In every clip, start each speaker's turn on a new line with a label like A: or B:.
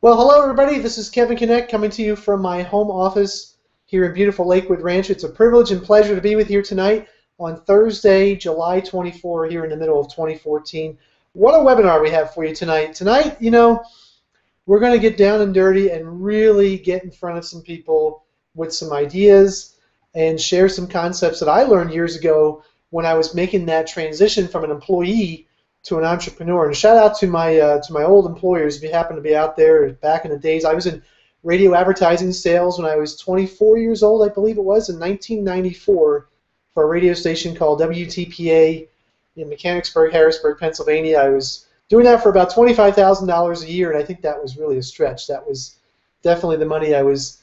A: Well, hello everybody. This is Kevin Connect coming to you from my home office here in beautiful Lakewood Ranch. It's a privilege and pleasure to be with you tonight on Thursday, July 24, here in the middle of 2014. What a webinar we have for you tonight. Tonight, we're going to get down and dirty and really get in front of some people with some ideas and share some concepts that I learned years ago when I was making that transition from an employee to an entrepreneur. And shout out to my old employers if you happen to be out there. Back in the days, I was in radio advertising sales when I was 24 years old, I believe it was, in 1994 for a radio station called WTPA in Mechanicsburg, Harrisburg, Pennsylvania. I was doing that for about $25,000 a year, and I think that was really a stretch. That was definitely the money I was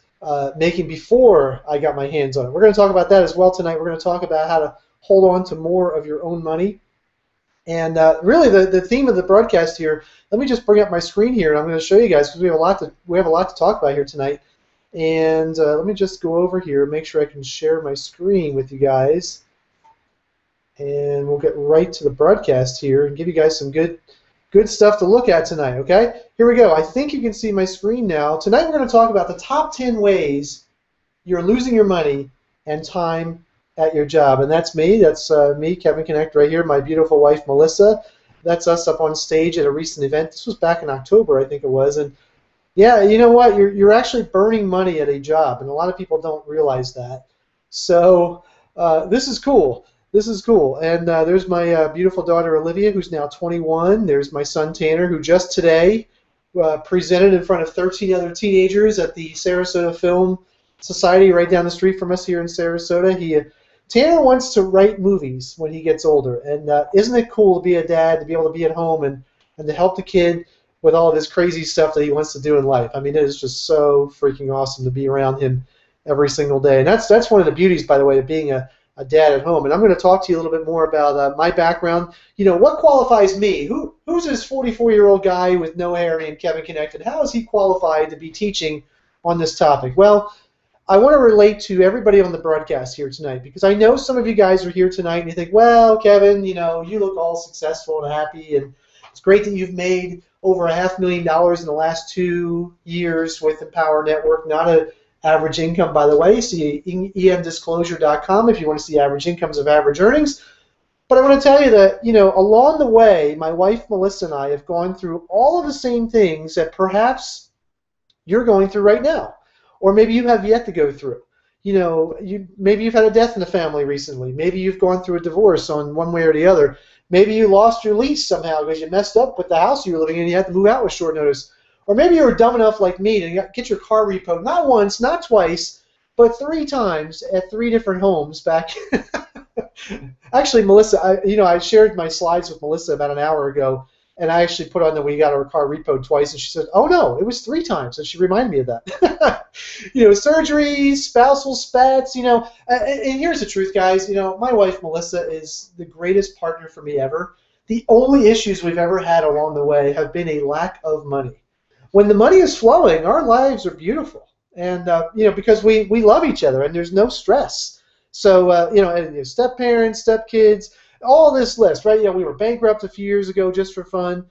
A: making before I got my hands on it. We're going to talk about that as well tonight. We're going to talk about how to hold on to more of your own money. And really, the theme of the broadcast here. Let me just bring up my screen here, and I'm going to show you guys because we have a lot to talk about here tonight. And let me just go over here and make sure I can share my screen with you guys. And we'll get right to the broadcast here and give you guys some good stuff to look at tonight. Okay, here we go. I think you can see my screen now. Tonight we're going to talk about the top 10 ways you're losing your money and time at your job. And that's me. That's me, Kevin Connect, right here. My beautiful wife, Melissa. That's us up on stage at a recent event. This was back in October, I think it was. And yeah, you know what? You're actually burning money at a job, and a lot of people don't realize that. So this is cool. This is cool. And there's my beautiful daughter, Olivia, who's now 21. There's my son, Tanner, who just today presented in front of 13 other teenagers at the Sarasota Film Society right down the street from us here in Sarasota. Tanner wants to write movies when he gets older, and isn't it cool to be a dad, to be able to be at home and to help the kid with all of this crazy stuff that he wants to do in life? I mean, it is just so freaking awesome to be around him every single day. And that's one of the beauties, by the way, of being a dad at home. And I'm going to talk to you a little bit more about my background. You know, what qualifies me? Who's this 44-year-old guy with no hair named Kevin Connected? How is he qualified to be teaching on this topic? Well, I want to relate to everybody on the broadcast here tonight because I know some of you guys are here tonight and you think, well, Kevin, you look all successful and happy, and it's great that you've made over $500,000 in the last 2 years with Empower Network. Not an average income, by the way. See emdisclosure.com if you want to see average incomes of average earnings. But I want to tell you that, along the way, my wife Melissa and I have gone through all of the same things that perhaps you're going through right now. Or maybe you have yet to go through. Maybe you've had a death in the family recently. Maybe you've gone through a divorce on one way or the other. Maybe you lost your lease somehow because you messed up with the house you were living in and you had to move out with short notice. Or maybe you were dumb enough like me to get your car repoed, not once, not twice, but 3 times at 3 different homes back. Actually, Melissa, I shared my slides with Melissa about an hour ago, and I actually put on that we got our car repoed twice, and she said, oh no, it was 3 times, and she reminded me of that. Surgeries, spousal spats, and here's the truth, guys. My wife, Melissa, is the greatest partner for me ever. The only issues we've ever had along the way have been a lack of money. When the money is flowing, our lives are beautiful, and because we love each other, and there's no stress. So, and step-parents, step-kids, all this list, right? We were bankrupt a few years ago just for fun.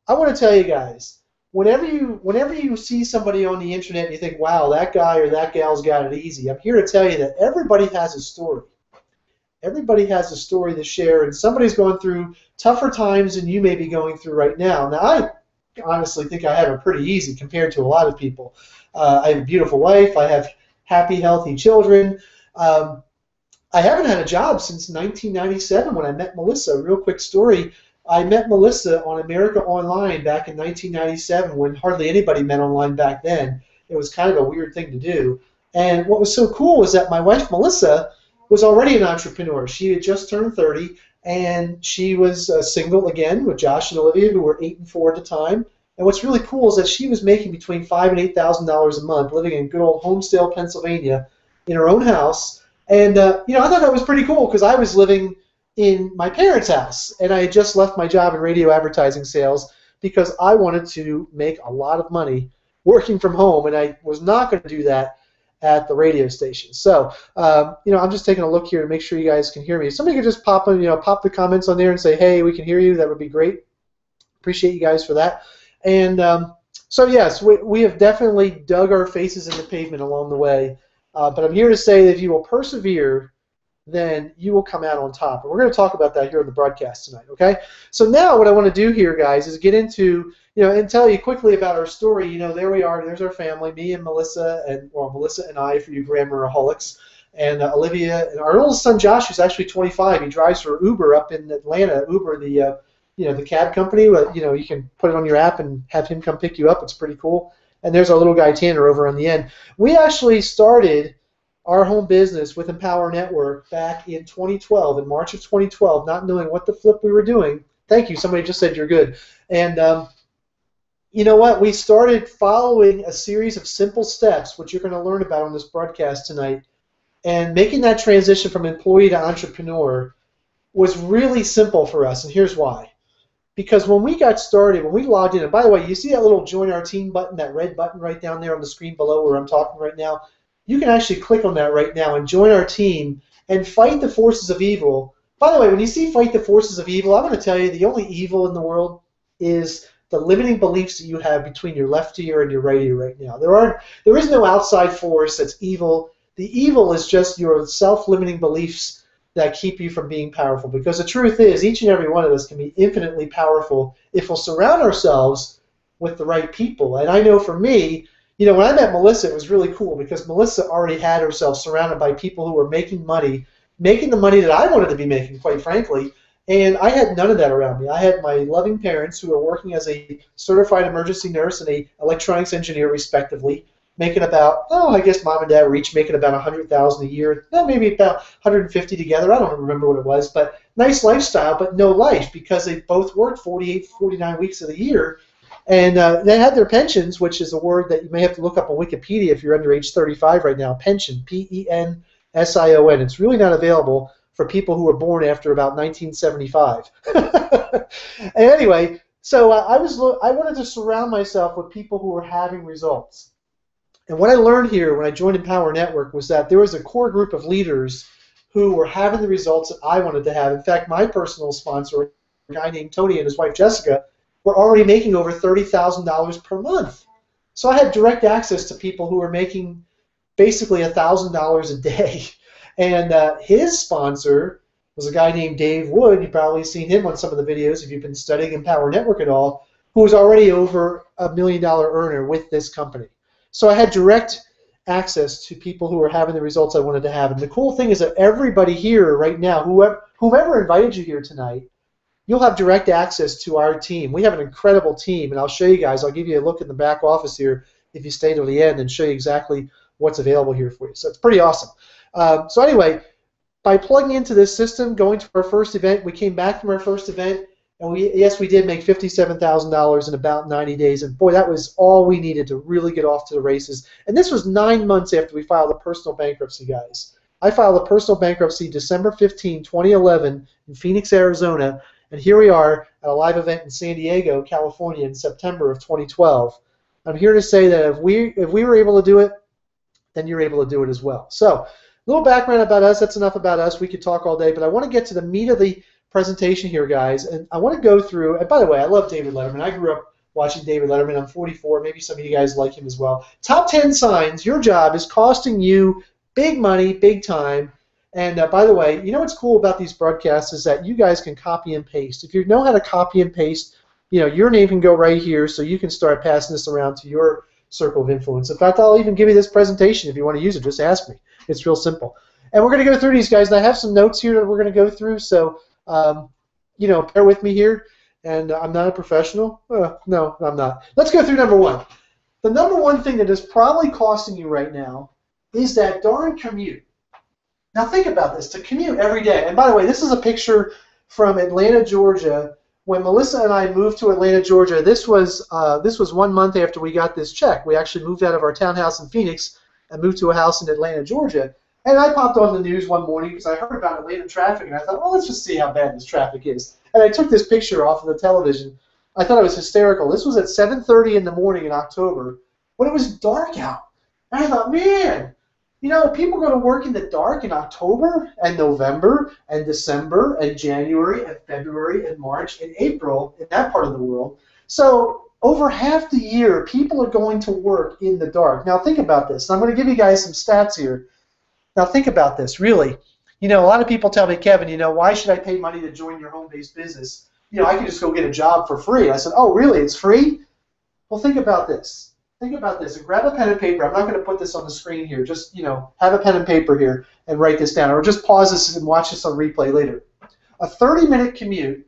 A: I want to tell you guys, whenever you see somebody on the internet and you think, wow, that guy or that gal's got it easy, I'm here to tell you that everybody has a story. Everybody has a story to share, and somebody's going through tougher times than you may be going through right now. Now, I honestly think I have it pretty easy compared to a lot of people. I have a beautiful wife. I have happy, healthy children. I haven't had a job since 1997 when I met Melissa. A real quick story. I met Melissa on America Online back in 1997 when hardly anybody met online back then. It was kind of a weird thing to do. And what was so cool was that my wife, Melissa, was already an entrepreneur. She had just turned 30, and she was single again with Josh and Olivia, who were 8 and 4 at the time. And what's really cool is that she was making between $5,000 and $8,000 a month living in good old Homestead, Pennsylvania in her own house. And, I thought that was pretty cool because I was living in my parents' house, and I had just left my job in radio advertising sales because I wanted to make a lot of money working from home, and I was not going to do that at the radio station. So, I'm just taking a look here to make sure you guys can hear me. If somebody could just pop the comments on there and say, hey, we can hear you, that would be great. Appreciate you guys for that. And So yes, we have definitely dug our faces in the pavement along the way, but I'm here to say that if you will persevere, then you will come out on top. And we're going to talk about that here on the broadcast tonight, okay? So now what I want to do here, guys, is get into, and tell you quickly about our story. There we are. There's our family, me and Melissa, Melissa and I, for you Grammaraholics, and Olivia, and our oldest son, Josh, who's actually 25. He drives for Uber up in Atlanta. Uber, the cab company. You can put it on your app and have him come pick you up. It's pretty cool. And there's our little guy, Tanner, over on the end. We actually started our home business with Empower Network back in 2012, in March of 2012, not knowing what the flip we were doing. Thank you. Somebody just said you're good. And you know what? We started following a series of simple steps, which you're going to learn about on this broadcast tonight, and making that transition from employee to entrepreneur was really simple for us, and here's why. Because when we got started, when we logged in, and by the way, you see that little Join Our Team button, that red button right down there on the screen below where I'm talking right now? You can actually click on that right now and join our team and fight the forces of evil. By the way, when you see fight the forces of evil, I'm going to tell you the only evil in the world is the limiting beliefs that you have between your left ear and your right ear right now. There is no outside force that's evil. The evil is just your self-limiting beliefs that keep you from being powerful. Because the truth is, each and every one of us can be infinitely powerful if we'll surround ourselves with the right people. And I know for me, when I met Melissa, it was really cool because Melissa already had herself surrounded by people who were making the money that I wanted to be making, quite frankly. And I had none of that around me. I had my loving parents who were working as a certified emergency nurse and a electronics engineer, respectively, making about, I guess mom and dad were each making about $100,000 a year, maybe about 150 together. I don't remember what it was, but nice lifestyle, but no life because they both worked 48, 49 weeks of the year. And they had their pensions, which is a word that you may have to look up on Wikipedia if you're under age 35 right now. Pension, Pension. It's really not available for people who were born after about 1975. And anyway, so I wanted to surround myself with people who were having results. And what I learned here when I joined Empower Network was that there was a core group of leaders who were having the results that I wanted to have. In fact, my personal sponsor, a guy named Tony and his wife Jessica, were already making over $30,000 per month. So I had direct access to people who were making basically $1,000 a day. And his sponsor was a guy named Dave Wood. You've probably seen him on some of the videos if you've been studying Empower Network at all, who was already over $1 million earner with this company. So I had direct access to people who were having the results I wanted to have. And the cool thing is that everybody here right now, whoever invited you here tonight, you'll have direct access to our team. We have an incredible team, and I'll show you guys. I'll give you a look in the back office here if you stay till the end and show you exactly what's available here for you. So it's pretty awesome. So anyway, by plugging into this system, going to our first event, we came back from our first event, and we did make $57,000 in about 90 days. And boy, that was all we needed to really get off to the races. And this was 9 months after we filed a personal bankruptcy, guys. I filed a personal bankruptcy December 15, 2011 in Phoenix, Arizona. And here we are at a live event in San Diego, California in September of 2012. I'm here to say that if we were able to do it, then you're able to do it as well. So a little background about us. That's enough about us. We could talk all day, but I want to get to the meat of the presentation here, guys. And I want to go through, and by the way, I love David Letterman. I grew up watching David Letterman. I'm 44. Maybe some of you guys like him as well. Top 10 signs your job is costing you big money, big time. And by the way, you know what's cool about these broadcasts is that you guys can copy and paste. If you know how to copy and paste, your name can go right here so you can start passing this around to your circle of influence. In fact, I'll even give you this presentation if you want to use it. Just ask me. It's real simple. And we're going to go through these, guys. And I have some notes here that we're going to go through. So, bear with me here. And I'm not a professional. No, I'm not. Let's go through number one. The number one thing that is probably costing you right now is that darn commute. Now think about this, to commute every day. And by the way, this is a picture from Atlanta, Georgia. When Melissa and I moved to Atlanta, Georgia, this was 1 month after we got this check. We actually moved out of our townhouse in Phoenix and moved to a house in Atlanta, Georgia. And I popped on the news one morning because I heard about Atlanta traffic, and I thought, well, let's just see how bad this traffic is. And I took this picture off of the television. I thought it was hysterical. This was at 7:30 in the morning in October when it was dark out. And I thought, man, people go to work in the dark in October and November and December and January and February and March and April in that part of the world. So Over half the year, people are going to work in the dark. Now think about this. I'm going to give you guys some stats here. Now think about this, really. A lot of people tell me, Kevin, why should I pay money to join your home-based business? I can just go get a job for free. I said, oh, really? It's free? Well, think about this. Think about this, and grab a pen and paper. I'm not going to put this on the screen here. Just, have a pen and paper here and write this down, or just pause this and watch this on replay later. A 30-minute commute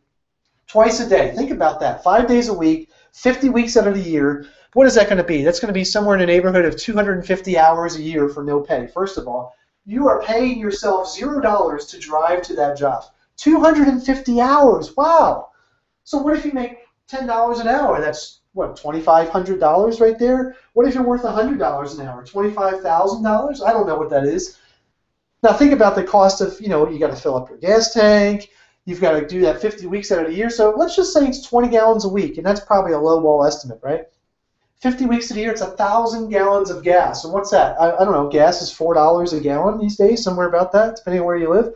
A: twice a day. Think about that. 5 days a week, 50 weeks out of the year. What is that going to be? That's going to be somewhere in the neighborhood of 250 hours a year for no pay. First of all, you are paying yourself $0 to drive to that job. 250 hours. Wow. So what if you make $10 an hour? That's, what, $2,500 right there? What if you're worth $100 an hour? $25,000? I don't know what that is. Now think about the cost of, you got to fill up your gas tank. You've got to do that 50 weeks out of the year. So let's just say it's 20 gallons a week, and that's probably a low ball estimate, right? 50 weeks of the year, it's 1,000 gallons of gas. And what's that? I don't know. Gas is $4 a gallon these days, somewhere about that, depending on where you live.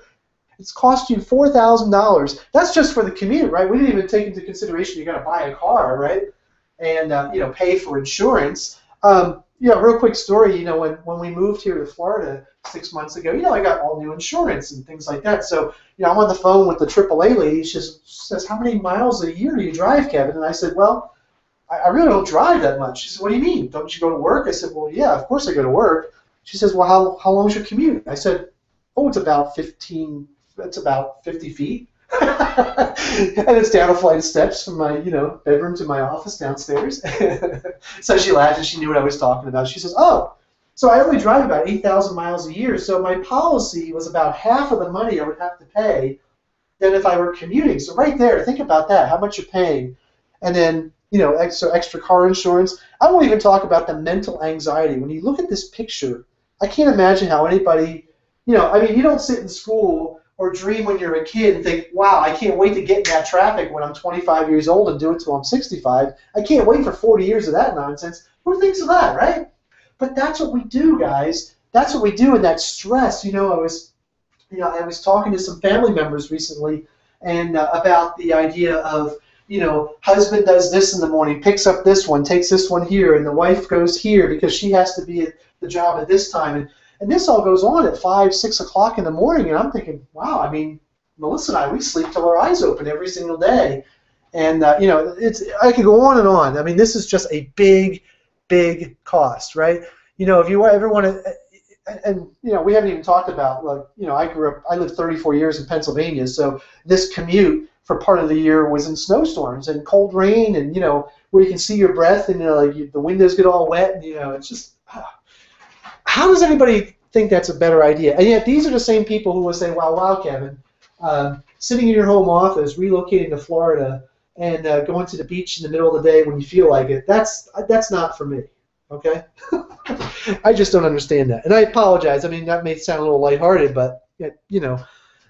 A: It's cost you $4,000. That's just for the commute, right? We didn't even take into consideration you got to buy a car, right? And pay for insurance. Real quick story. When we moved here to Florida 6 months ago, I got all new insurance and things like that. So I'm on the phone with the AAA lady. She says, "How many miles a year do you drive, Kevin?" And I said, "Well, I really don't drive that much." She said, "What do you mean? Don't you go to work?" I said, "Well, yeah, of course I go to work." She says, "Well, how long is your commute?" I said, "Oh, it's about 50 feet." And it's down a flight of steps from my, bedroom to my office downstairs. So she laughed and she knew what I was talking about. She says, "Oh, so I only drive about 8,000 miles a year. So my policy was about half of the money I would have to pay than if I were commuting." So right there, think about that, how much you're paying. And then, extra car insurance. I won't even talk about the mental anxiety. When you look at this picture, I can't imagine how anybody, you don't sit in school or dream when you're a kid and think, wow, I can't wait to get in that traffic when I'm 25 years old and do it till I'm 65. I can't wait for 40 years of that nonsense. Who thinks of that, right? But that's what we do, guys. That's what we do, and that stress. I was talking to some family members recently and about the idea of, husband does this in the morning, picks up this one, takes this one here, and the wife goes here because she has to be at the job at this time. And this all goes on at 5, 6 o'clock in the morning, and I'm thinking, wow, Melissa and I, we sleep till our eyes open every single day. And, I could go on and on. This is just a big, big cost, right? If you ever want to, and, we haven't even talked about, I lived 34 years in Pennsylvania, so this commute for part of the year was in snowstorms and cold rain and, where you can see your breath and, the windows get all wet and, it's just, how does anybody think that's a better idea? And yet these are the same people who will say, wow, Kevin, sitting in your home office, relocating to Florida, and going to the beach in the middle of the day when you feel like it, that's not for me, okay? I just don't understand that. And I apologize. That may sound a little lighthearted, but,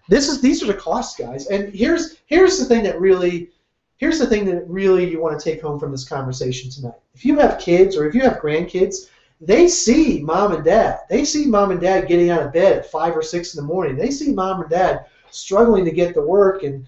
A: these are the costs, guys. And here's the thing that really you want to take home from this conversation tonight. If you have kids or if you have grandkids, they see mom and dad. They see mom and dad getting out of bed at 5 or 6 in the morning. They see mom and dad struggling to get to work and,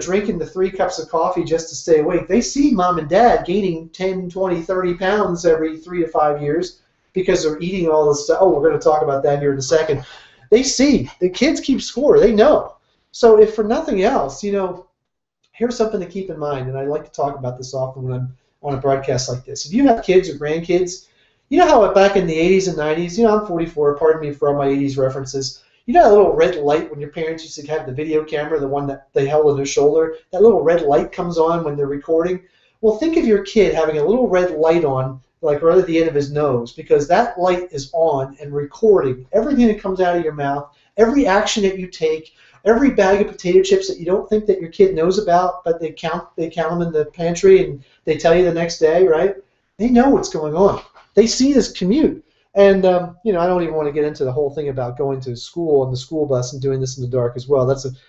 A: drinking the 3 cups of coffee just to stay awake. They see mom and dad gaining 10, 20, 30 pounds every 3 to 5 years because they're eating all this stuff. Oh, we're going to talk about that here in a second. They see. The kids keep score. They know. So if for nothing else, here's something to keep in mind, and I like to talk about this often when I'm on a broadcast like this. If you have kids or grandkids, you know how back in the 80s and 90s, I'm 44, pardon me for all my 80s references, that little red light when your parents used to have the video camera, the one that they held on their shoulder, that little red light comes on when they're recording? Well, think of your kid having a little red light on, like right at the end of his nose, because that light is on and recording everything that comes out of your mouth, every action that you take, every bag of potato chips that you don't think that your kid knows about, but they count them in the pantry and they tell you the next day, right? They know what's going on. They see this commute. And, I don't even want to get into the whole thing about going to school on the school bus and doing this in the dark as well.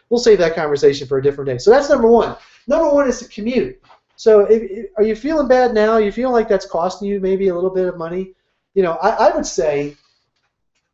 A: We'll save that conversation for a different day. So that's number one. Number one is the commute. So are you feeling bad now? Are you feeling like that's costing you maybe a little bit of money? I would say,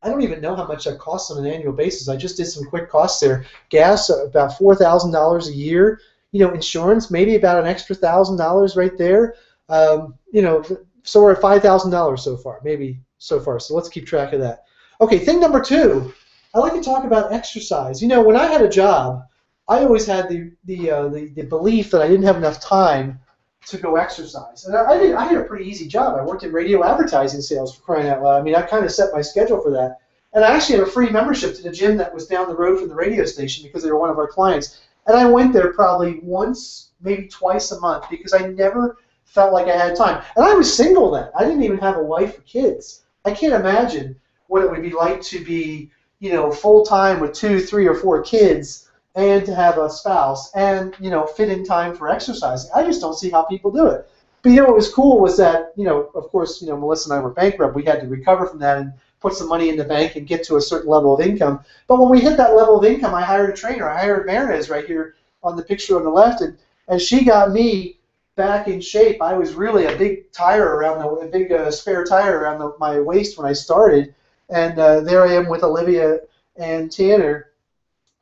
A: I don't even know how much that costs on an annual basis. I just did some quick costs there. Gas, about $4,000 a year. Insurance, maybe about an extra $1,000 right there. You know, so we're at $5,000 so far, maybe so far. So let's keep track of that. Okay, thing number two, I like to talk about exercise. You know, when I had a job, I always had the belief that I didn't have enough time to go exercise. And I had a pretty easy job. I worked in radio advertising sales, for crying out loud. I mean, I kind of set my schedule for that. And I actually had a free membership to the gym that was down the road from the radio station because they were one of our clients. And I went there probably once, maybe twice a month because I never felt like I had time. And I was single then. I didn't even have a wife or kids. I can't imagine what it would be like to be, you know, full-time with 2, 3, or 4 kids and to have a spouse and, you know, fit in time for exercising. I just don't see how people do it. But, you know, what was cool was that, you know, of course, you know, Melissa and I were bankrupt. We had to recover from that and put some money in the bank and get to a certain level of income. But when we hit that level of income, I hired a trainer. I hired Marinez right here on the picture on the left, and she got me back in shape. I was really a big tire around a big spare tire around my waist when I started, and there I am with Olivia and Tanner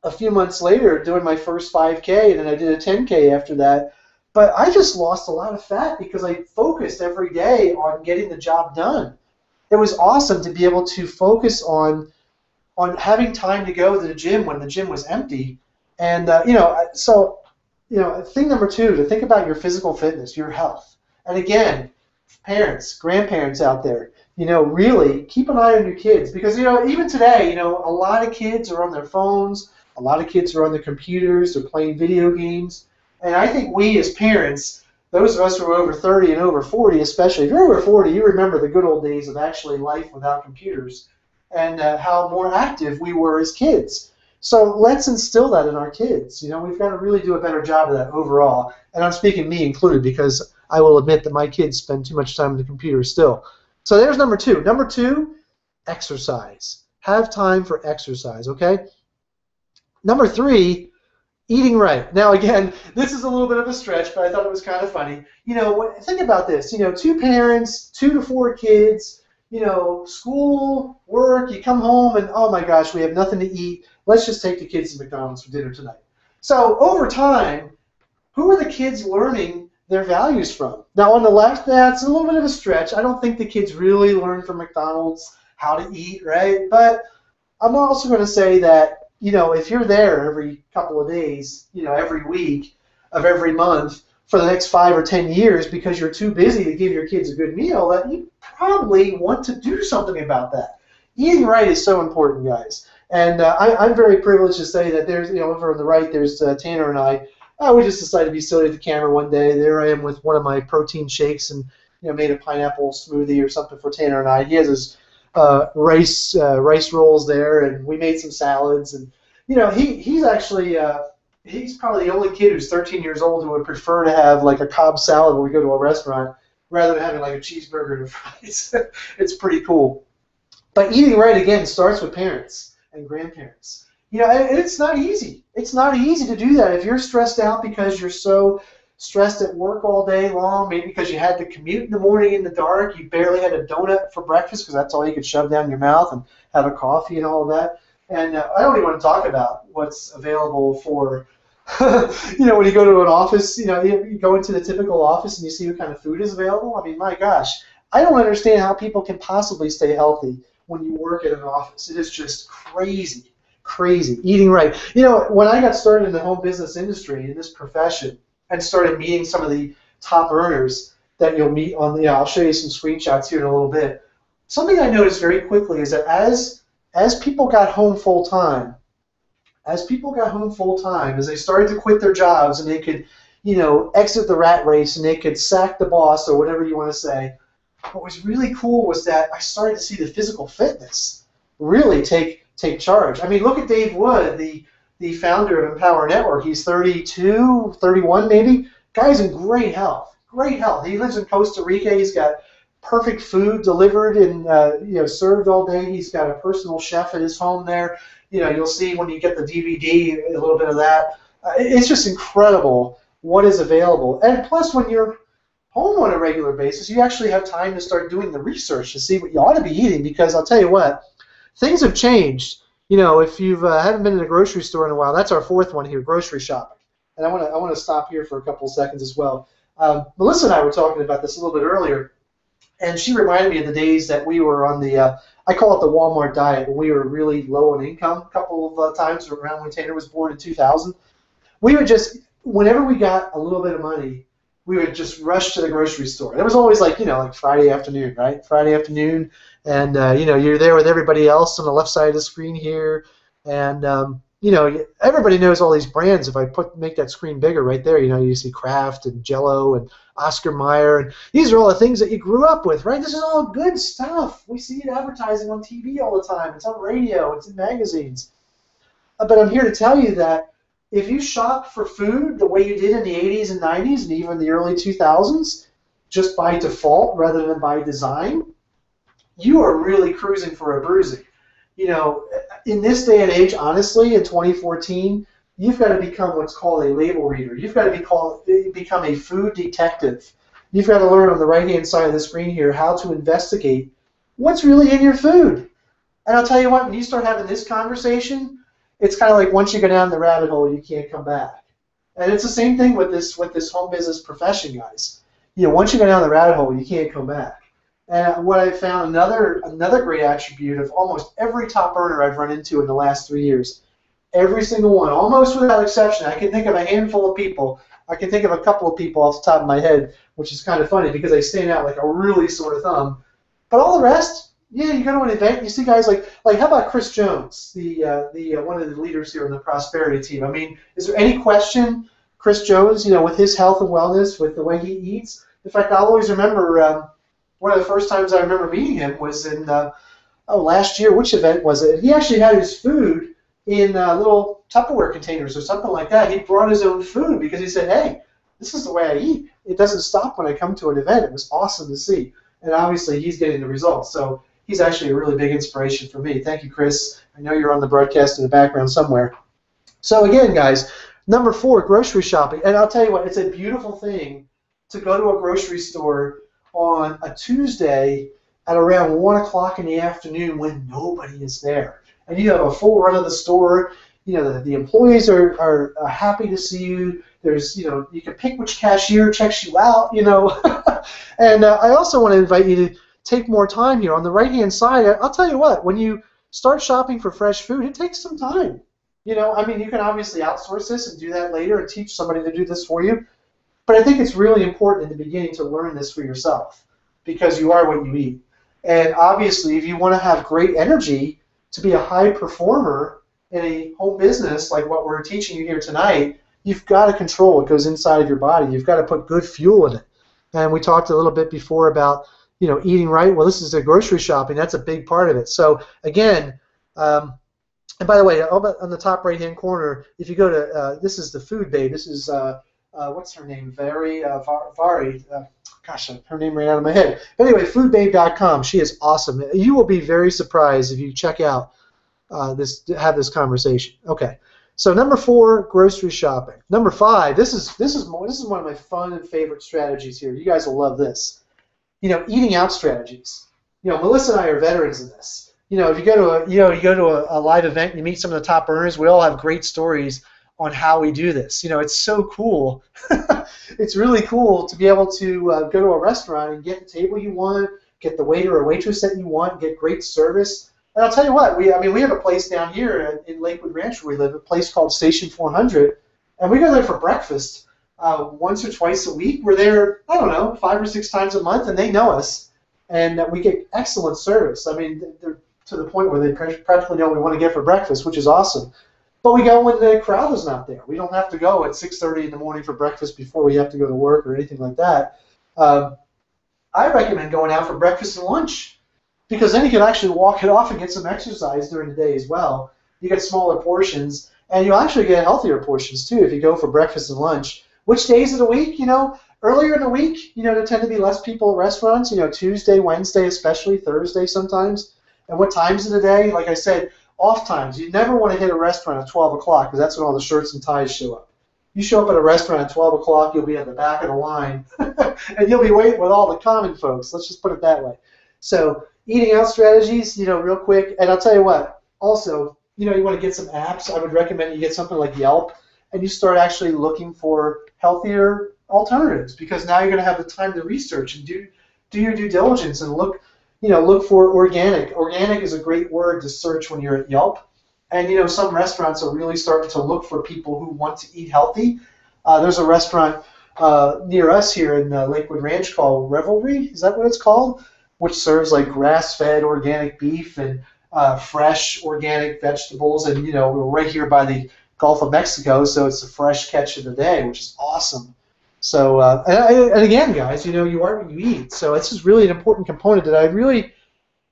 A: a few months later doing my first 5K, and then I did a 10K after that. But I just lost a lot of fat because I focused every day on getting the job done. It was awesome to be able to focus on having time to go to the gym when the gym was empty, and you know, so you know, thing number two, to think about your physical fitness, your health. And again, parents, grandparents out there, you know, really keep an eye on your kids because, you know, even today, you know, a lot of kids are on their phones, a lot of kids are on their computers, they're playing video games, and I think we as parents, those of us who are over 30 and over 40 especially, if you're over 40, you remember the good old days of actually life without computers and how more active we were as kids. So let's instill that in our kids. You know, we've got to really do a better job of that overall. And I'm speaking me included because I will admit that my kids spend too much time on the computer still. So there's number two. Number two, exercise. Have time for exercise, okay? Number three, eating right. Now, again, this is a little bit of a stretch, but I thought it was kind of funny. You know, think about this. You know, 2 parents, 2 to 4 kids, you know, school, work, you come home, and oh my gosh, we have nothing to eat. Let's just take the kids to McDonald's for dinner tonight. So over time, who are the kids learning their values from? Now, on the left, that's a little bit of a stretch. I don't think the kids really learn from McDonald's how to eat, right? But I'm also going to say that, you know, if you're there every couple of days, you know, every week of every month for the next 5 or 10 years because you're too busy to give your kids a good meal, that you probably want to do something about that. Eating right is so important, guys. And I'm very privileged to say that there's, you know, over on the right, there's Tanner and I. We just decided to be silly at the camera one day. There I am with one of my protein shakes and, you know, made a pineapple smoothie or something for Tanner and I. He has his rice rolls there, and we made some salads. And, you know, he's actually he's probably the only kid who's 13 years old who would prefer to have like a Cobb salad when we go to a restaurant rather than having like a cheeseburger and fries. It's pretty cool. But eating right, again, starts with parents and grandparents. You know, it's not easy. It's not easy to do that. If you're stressed out because you're so stressed at work all day long, maybe because you had to commute in the morning in the dark, you barely had a donut for breakfast because that's all you could shove down your mouth and have a coffee and all of that. And I don't even want to talk about what's available for, you know, when you go to an office, you know, you go into the typical office and you see what kind of food is available. I mean, my gosh, I don't understand how people can possibly stay healthy when you work at an office. It is just crazy, crazy. Eating right. You know, when I got started in the home business industry, in this profession, and started meeting some of the top earners that you'll meet on the, I'll show you some screenshots here in a little bit. Something I noticed very quickly is that as people got home full time, as they started to quit their jobs and they could, you know, exit the rat race and they could sack the boss or whatever you want to say, what was really cool was that I started to see the physical fitness really take charge. I mean, look at Dave Wood, the founder of Empower Network. He's 32, 31 maybe. Guy's in great health. Great health. He lives in Costa Rica. He's got perfect food delivered and you know, served all day. He's got a personal chef at his home there. You know, you'll see when you get the DVD a little bit of that. It's just incredible what is available. And plus, when you're home on a regular basis, you actually have time to start doing the research to see what you ought to be eating, because I'll tell you what, things have changed. You know, if you haven't been in a grocery store in a while, that's our fourth one here, grocery shopping. And I want to stop here for a couple of seconds as well. Melissa and I were talking about this a little bit earlier, and she reminded me of the days that we were on the, I call it the Walmart diet, when we were really low on income a couple of times around when Tanner was born in 2000. We would just, whenever we got a little bit of money, we would just rush to the grocery store. It was always like, like Friday afternoon, right? Friday afternoon, and, you're there with everybody else on the left side of the screen here, and, everybody knows all these brands. If I make that screen bigger right there, you see Kraft and Jell-O and Oscar Mayer, and these are all the things that you grew up with, right? This is all good stuff. We see it advertising on TV all the time. It's on radio. It's in magazines. But I'm here to tell you that if you shop for food the way you did in the 80s and 90s and even the early 2000s, just by default rather than by design, you are really cruising for a bruising. In this day and age, honestly, in 2014, you've got to become what's called a label reader. You've got to become a food detective. You've got to learn on the right-hand side of the screen here how to investigate what's really in your food. And I'll tell you what, when you start having this conversation, it's kind of like once you go down the rabbit hole, you can't come back. And it's the same thing with this home business profession, guys. Once you go down the rabbit hole, you can't come back. And what I found, another great attribute of almost every top earner I've run into in the last 3 years, every single one, almost without exception, I can think of a handful of people. I can think of a couple of people off the top of my head, which is kind of funny because they stand out like a really sore thumb. But all the rest, yeah, you go to an event, and you see guys like how about Chris Jones, the one of the leaders here in the prosperity team. I mean, is there any question Chris Jones, with his health and wellness, with the way he eats? In fact, I'll always remember one of the first times I remember meeting him was in last year. Which event was it? He actually had his food in little Tupperware containers or something like that. He brought his own food because he said, "Hey, this is the way I eat. It doesn't stop when I come to an event." It was awesome to see, and obviously he's getting the results. So he's actually a really big inspiration for me. Thank you, Chris. I know you're on the broadcast in the background somewhere. So again, guys, number 4, grocery shopping. And I'll tell you what, it's a beautiful thing to go to a grocery store on a Tuesday at around 1 o'clock in the afternoon when nobody is there. And you have a full run of the store. The employees are happy to see you. There's, you can pick which cashier checks you out, And I also want to invite you to take more time here. On the right-hand side, I'll tell you what, when you start shopping for fresh food, it takes some time. You can obviously outsource this and do that later and teach somebody to do this for you. But I think it's really important in the beginning to learn this for yourself because you are what you eat. And obviously, if you want to have great energy to be a high performer in a home business like what we're teaching you here tonight, you've got to control what goes inside of your body. You've got to put good fuel in it. And we talked a little bit before about eating right. Well, this is the grocery shopping. That's a big part of it. So again, and by the way, on the top right-hand corner, if you go to this is the Food Babe. This is what's her name? Vari. Gosh, her name ran out of my head. But anyway, foodbabe.com. She is awesome. You will be very surprised if you check out have this conversation. Okay. So number 4, grocery shopping. Number 5, this is one of my fun and favorite strategies here. You guys will love this. Eating out strategies. Melissa and I are veterans in this. If you go to a live event and you meet some of the top earners, we all have great stories on how we do this. It's so cool. It's really cool to be able to go to a restaurant and get the table you want, get the waiter or waitress that you want, get great service. And I'll tell you what, we have a place down here in Lakewood Ranch where we live, a place called Station 400, and we go there for breakfast once or twice a week. We're there, 5 or 6 times a month, and they know us, and we get excellent service. They're to the point where they practically know what we want to get for breakfast, which is awesome. But we go when the crowd is not there. We don't have to go at 6:30 in the morning for breakfast before we have to go to work or anything like that. I recommend going out for breakfast and lunch because then you can actually walk it off and get some exercise during the day as well. You get smaller portions, and you'll actually get healthier portions too if you go for breakfast and lunch. Which days of the week? Earlier in the week, there tend to be less people at restaurants. Tuesday, Wednesday, especially Thursday sometimes. And what times of the day? Like I said, off times. You never want to hit a restaurant at 12 o'clock because that's when all the shirts and ties show up. You show up at a restaurant at 12 o'clock, you'll be at the back of the line, and you'll be waiting with all the common folks. Let's just put it that way. So eating out strategies, real quick. And I'll tell you what, also, you want to get some apps. I would recommend you get something like Yelp, and you start actually looking for healthier alternatives, because now you're going to have the time to research and do your due diligence and look for organic. Organic is a great word to search when you're at Yelp. And some restaurants are really starting to look for people who want to eat healthy. There's a restaurant near us here in Lakewood Ranch called Revelry. Is that what it's called? Which serves like grass-fed organic beef and fresh organic vegetables. And we're right here by the Gulf of Mexico, so it's a fresh catch of the day, which is awesome. So and again, guys, you are what you eat. So this is really an important component that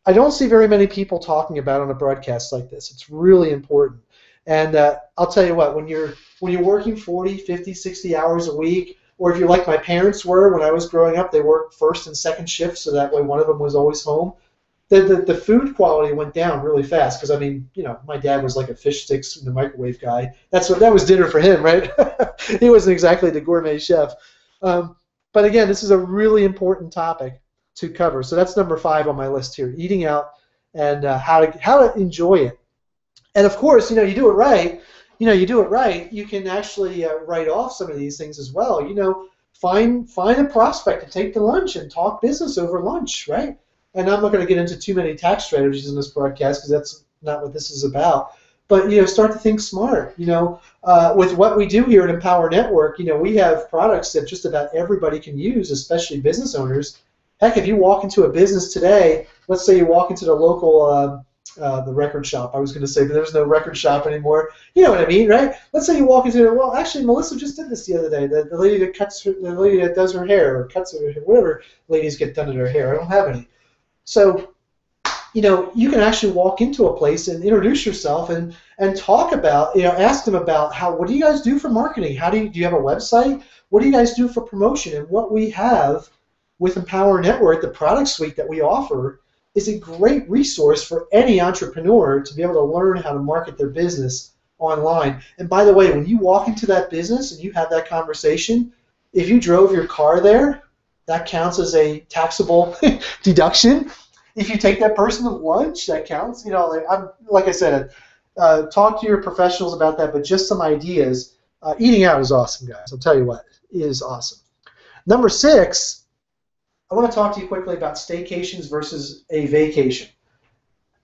A: I don't see very many people talking about on a broadcast like this. It's really important. And I'll tell you what, when you're working 40, 50, 60 hours a week, or if you're like my parents were when I was growing up, they worked first and second shifts, so that way one of them was always home. The food quality went down really fast because, my dad was like a fish sticks in the microwave guy. That was dinner for him, right? He wasn't exactly the gourmet chef. But again, this is a really important topic to cover. So that's number 5 on my list here: eating out and how to enjoy it. And of course, you do it right. You can actually write off some of these things as well. Find a prospect to take to lunch and talk business over lunch, right? And I'm not going to get into too many tax strategies in this broadcast because that's not what this is about. But start to think smart. With what we do here at Empower Network, we have products that just about everybody can use, especially business owners. Heck, if you walk into a business today, let's say you walk into the local the record shop, I was going to say, but there's no record shop anymore. You know what I mean, right? Let's say you walk into it. Well, actually, Melissa just did this the other day. The lady that does her hair or cuts her hair, whatever ladies get done to their hair. I don't have any. So, you can actually walk into a place and introduce yourself and talk about, ask them about what do you guys do for marketing? Do you have a website? What do you guys do for promotion? And what we have with Empower Network, the product suite that we offer, is a great resource for any entrepreneur to be able to learn how to market their business online. And by the way, when you walk into that business and you have that conversation, if you drove your car there, that counts as a taxable deduction. If you take that person to lunch, that counts. Like I said, talk to your professionals about that, but just some ideas. Eating out is awesome, guys. I'll tell you what, it is awesome. Number 6, I want to talk to you quickly about staycations versus a vacation.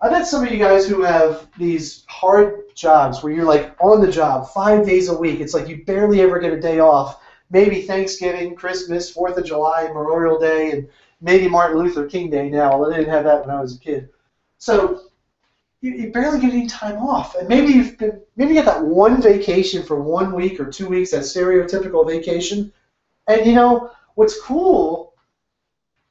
A: I bet some of you guys who have these hard jobs where you're like on the job 5 days a week. It's like you barely ever get a day off. Maybe Thanksgiving, Christmas, 4th of July, Memorial Day, and maybe Martin Luther King Day now. Although they didn't have that when I was a kid. So you barely get any time off. And maybe you get that one vacation for 1 week or 2 weeks, that stereotypical vacation. And what's cool,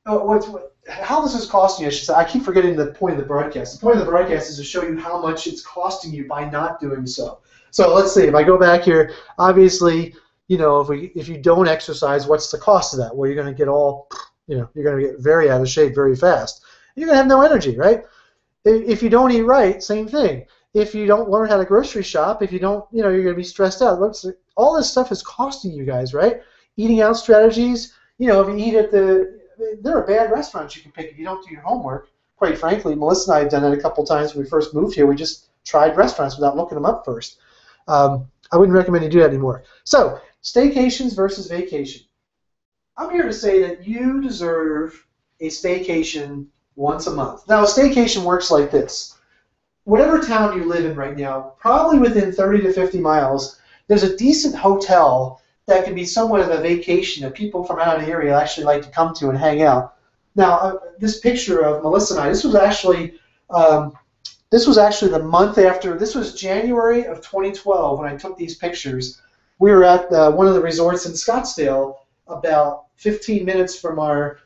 A: how this is costing you, I should say. I keep forgetting the point of the broadcast. The point of the broadcast is to show you how much it's costing you by not doing so. So let's see. If I go back here, obviously, if you don't exercise, what's the cost of that? Well, you're going to get you're going to get very out of shape very fast. You're going to have no energy, right? If you don't eat right, same thing. If you don't learn how to grocery shop, if you don't, you're going to be stressed out. All this stuff is costing you guys, right? Eating out strategies, if you eat at there are bad restaurants you can pick if you don't do your homework. Quite frankly, Melissa and I have done that a couple times when we first moved here. We just tried restaurants without looking them up first. I wouldn't recommend you do that anymore. So, staycations versus vacation. I'm here to say that you deserve a staycation once a month. Now, a staycation works like this. Whatever town you live in right now, probably within 30 to 50 miles, there's a decent hotel that can be somewhat of a vacation that people from out of the area actually like to come to and hang out. Now, this picture of Melissa and I, this was actually the month after. This was January of 2012 when I took these pictures. We were at one of the resorts in Scottsdale, about 15 minutes from our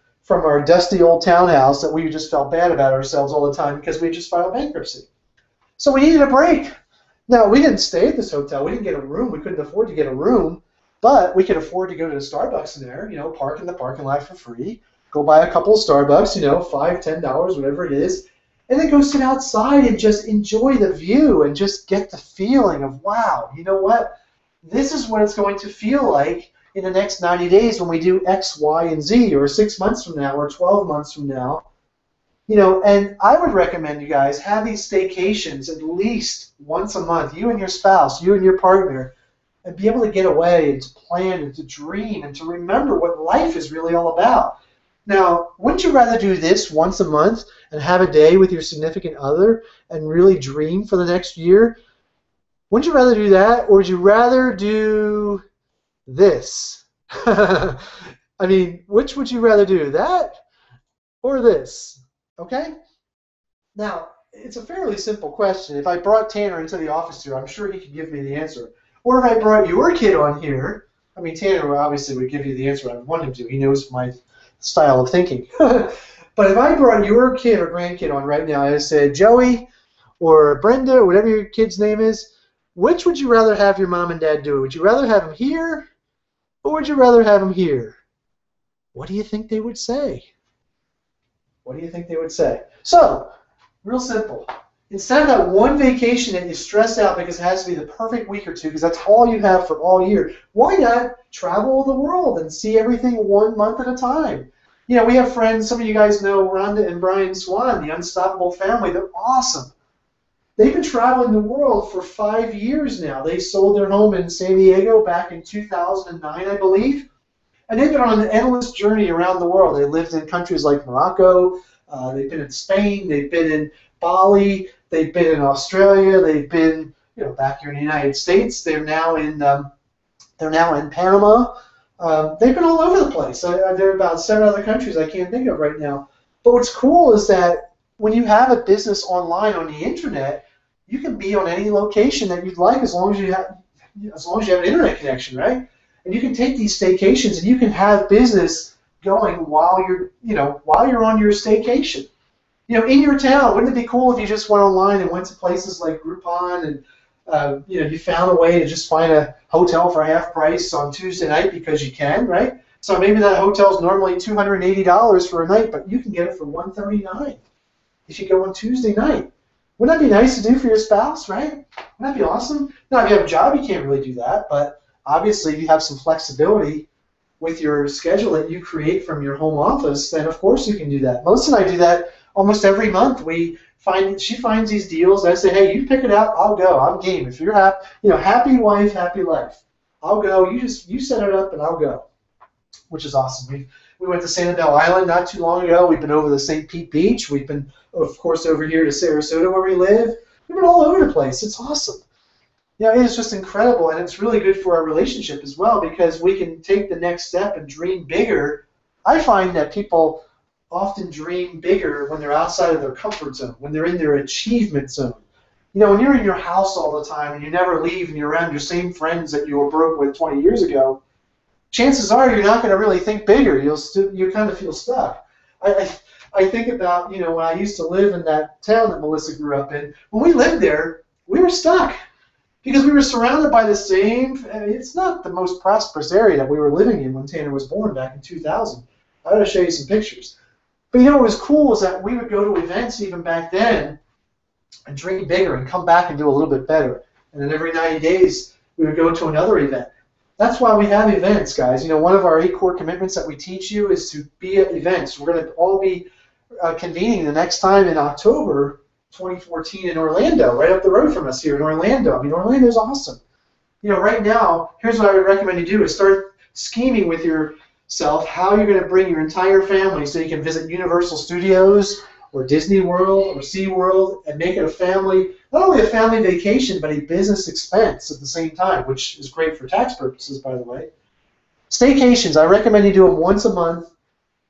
A: dusty old townhouse that we just felt bad about ourselves all the time because we just filed bankruptcy. So we needed a break. Now, we didn't stay at this hotel. We didn't get a room. We couldn't afford to get a room. But we could afford to go to the Starbucks in there, park in the parking lot for free, go buy a couple of Starbucks, $5, $10, whatever it is, and then go sit outside and just enjoy the view and just get the feeling of, wow, you know what? This is what it's going to feel like in the next 90 days when we do X, Y, and Z, or 6 months from now, or 12 months from now. And I would recommend you guys have these staycations at least once a month, you and your spouse, you and your partner. and be able to get away and to plan and to dream and to remember what life is really all about. Now, wouldn't you rather do this once a month and have a day with your significant other and really dream for the next year? Wouldn't you rather do that, or would you rather do this? I mean, which would you rather do, that or this? Okay? Now, it's a fairly simple question. If I brought Tanner into the office here, I'm sure he could give me the answer. Or if I brought your kid on here, I mean, Tanner obviously would give you the answer I would want him to. He knows my style of thinking. But if I brought your kid or grandkid on right now, I said, Joey or Brenda or whatever your kid's name is, which would you rather have your mom and dad do? Would you rather have them here or would you rather have them here? What do you think they would say? What do you think they would say? So, real simple. Instead of that one vacation that you stress out because it has to be the perfect week or two, because that's all you have for all year, why not travel the world and see everything 1 month at a time? You know, we have friends, some of you guys know Rhonda and Brian Swan, the Unstoppable Family. They're awesome. They've been traveling the world for 5 years now. They sold their home in San Diego back in 2009, I believe. And they've been on an endless journey around the world. They lived in countries like Morocco. They've been in Spain. They've been in Bali. They've been in Australia. They've been, back here in the United States. They're now in Panama. They've been all over the place. There are about 7 other countries I can't think of right now. But what's cool is that when you have a business online on the internet, you can be on any location that you'd like as long as you have an internet connection, right? And you can take these staycations and you can have business going while you're on your staycation. In your town, wouldn't it be cool if you just went online and went to places like Groupon and you found a way to just find a hotel for half price on Tuesday night because you can, right? So maybe that hotel is normally $280 for a night, but you can get it for $139 if you go on Tuesday night. Wouldn't that be nice to do for your spouse, right? Wouldn't that be awesome? Now, if you have a job, you can't really do that, but obviously if you have some flexibility with your schedule that you create from your home office, then of course you can do that. Melissa and I do that almost every month. She finds these deals. I say, hey, you pick it out. I'll go. I'm game. If you're happy, happy wife, happy life. I'll go. You set it up and I'll go, which is awesome. We went to Sanibel Island not too long ago. We've been over to St. Pete Beach. We've been, of course, over here to Sarasota where we live. We've been all over the place. It's awesome. It is just incredible, and it's really good for our relationship as well because we can take the next step and dream bigger. I find that people often dream bigger when they're outside of their comfort zone, when they're in their achievement zone. When you're in your house all the time and you never leave and you're around your same friends that you were broke with 20 years ago, chances are you're not going to really think bigger. You kind of feel stuck. I think about, when I used to live in that town that Melissa grew up in. When we lived there, we were stuck because we were surrounded by the same. It's not the most prosperous area that we were living in when Tanner was born back in 2000. I ought to show you some pictures. But what was cool was that we would go to events even back then and dream bigger and come back and do a little bit better. And then every 90 days, we would go to another event. That's why we have events, guys. One of our 8 core commitments that we teach you is to be at events. We're going to all be convening the next time in October 2014 in Orlando, right up the road from us here in Orlando. I mean, Orlando's awesome. Right now, here's what I would recommend you do is start scheming with yourself how you're going to bring your entire family so you can visit Universal Studios or Disney World or SeaWorld and make it not only a family vacation, but a business expense at the same time, which is great for tax purposes, by the way. Staycations, I recommend you do them once a month,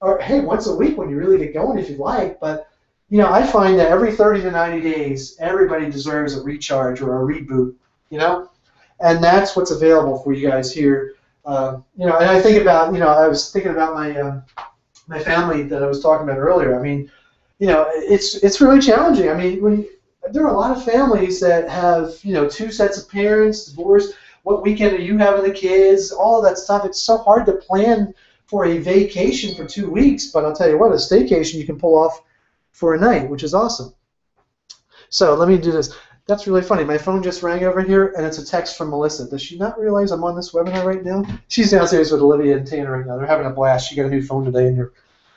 A: or hey, once a week when you really get going if you'd like, but I find that every 30 to 90 days, everybody deserves a recharge or a reboot, and that's what's available for you guys here. And I think about, I was thinking about my family that I was talking about earlier. I mean, it's really challenging. I mean, there are a lot of families that have, 2 sets of parents, divorced. What weekend are you having the kids? All of that stuff. It's so hard to plan for a vacation for 2 weeks, but I'll tell you what, a staycation you can pull off for a night, which is awesome. So let me do this. That's really funny. My phone just rang over here, and it's a text from Melissa. Does she not realize I'm on this webinar right now? She's downstairs with Olivia and Tanner right now. They're having a blast. She got a new phone today, and they're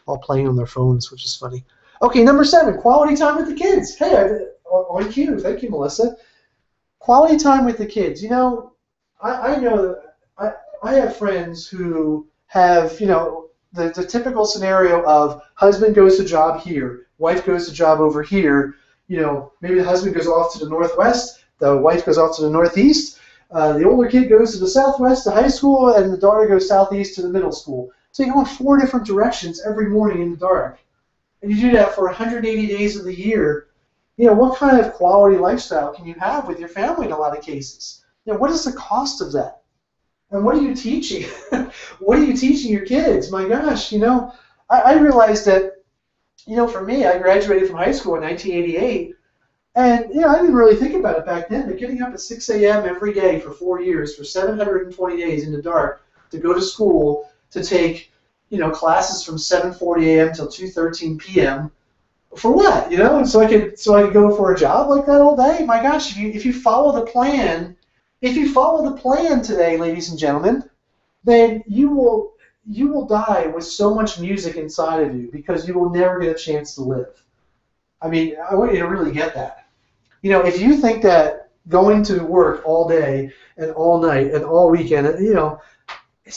A: all playing on their phones, which is funny. Okay, number 7, quality time with the kids. Hey, on cue. Thank you, Melissa. Quality time with the kids. I know that I have friends who have, the typical scenario of husband goes to job here, wife goes to job over here. Maybe the husband goes off to the northwest, the wife goes off to the northeast. The older kid goes to the southwest to high school, and the daughter goes southeast to the middle school. So you go in 4 different directions every morning in the dark. And you do that for 180 days of the year. What kind of quality lifestyle can you have with your family in a lot of cases? What is the cost of that? And what are you teaching? What are you teaching your kids? My gosh, I realized that, for me, I graduated from high school in 1988, and, I didn't really think about it back then, but getting up at 6 a.m. every day for 4 years, for 720 days in the dark, to go to school, to take, classes from 7:40 a.m. till 2:13 p.m., for what? So I could go for a job like that all day. My gosh, if you follow the plan, today, ladies and gentlemen, then you will die with so much music inside of you because you will never get a chance to live. I mean, I want you to really get that. If you think that going to work all day and all night and all weekend, isn't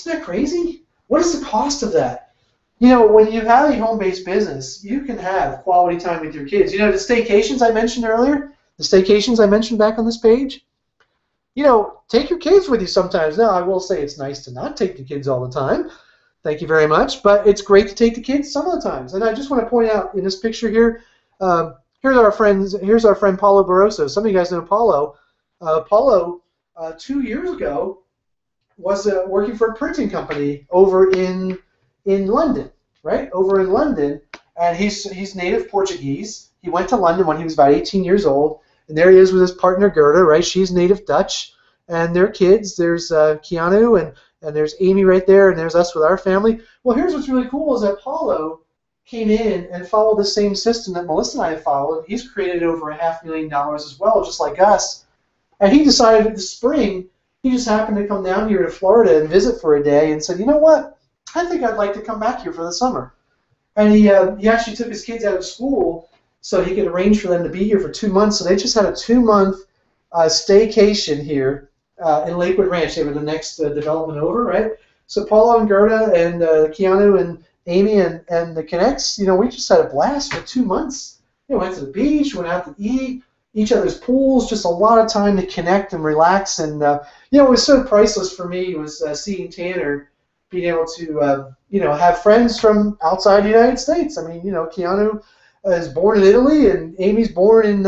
A: that crazy? What is the cost of that? When you have a home-based business, you can have quality time with your kids. The staycations I mentioned earlier, the staycations I mentioned back on this page, take your kids with you sometimes. Now, I will say it's nice to not take the kids all the time. Thank you very much. But it's great to take the kids some of the times. And I just want to point out in this picture here, here's our friend Paulo Barroso. Some of you guys know Paulo. Paulo, 2 years ago, was working for a printing company over in London, right? Over in London, and he's native Portuguese. He went to London when he was about 18 years old, and there he is with his partner Gerda, right? She's native Dutch, and their kids. There's Keanu, and there's Amy right there, and there's us with our family. Well, here's what's really cool is that Paulo came in and followed the same system that Melissa and I have followed. He's created over $500,000 as well, just like us. And he decided this spring, he just happened to come down here to Florida and visit for a day and said, you know what? I think I'd like to come back here for the summer. And he actually took his kids out of school so he could arrange for them to be here for 2 months. So they just had a 2-month staycation here in Lakewood Ranch. They were the next development over, right? So Paulo and Gerda and Keanu and Amy and the Connects, we just had a blast for 2 months. Went to the beach, went out to eat, each other's pools, just a lot of time to connect and relax. And, it was so priceless for me was seeing Tanner being able to, have friends from outside the United States. I mean, Keanu is born in Italy and Amy's born in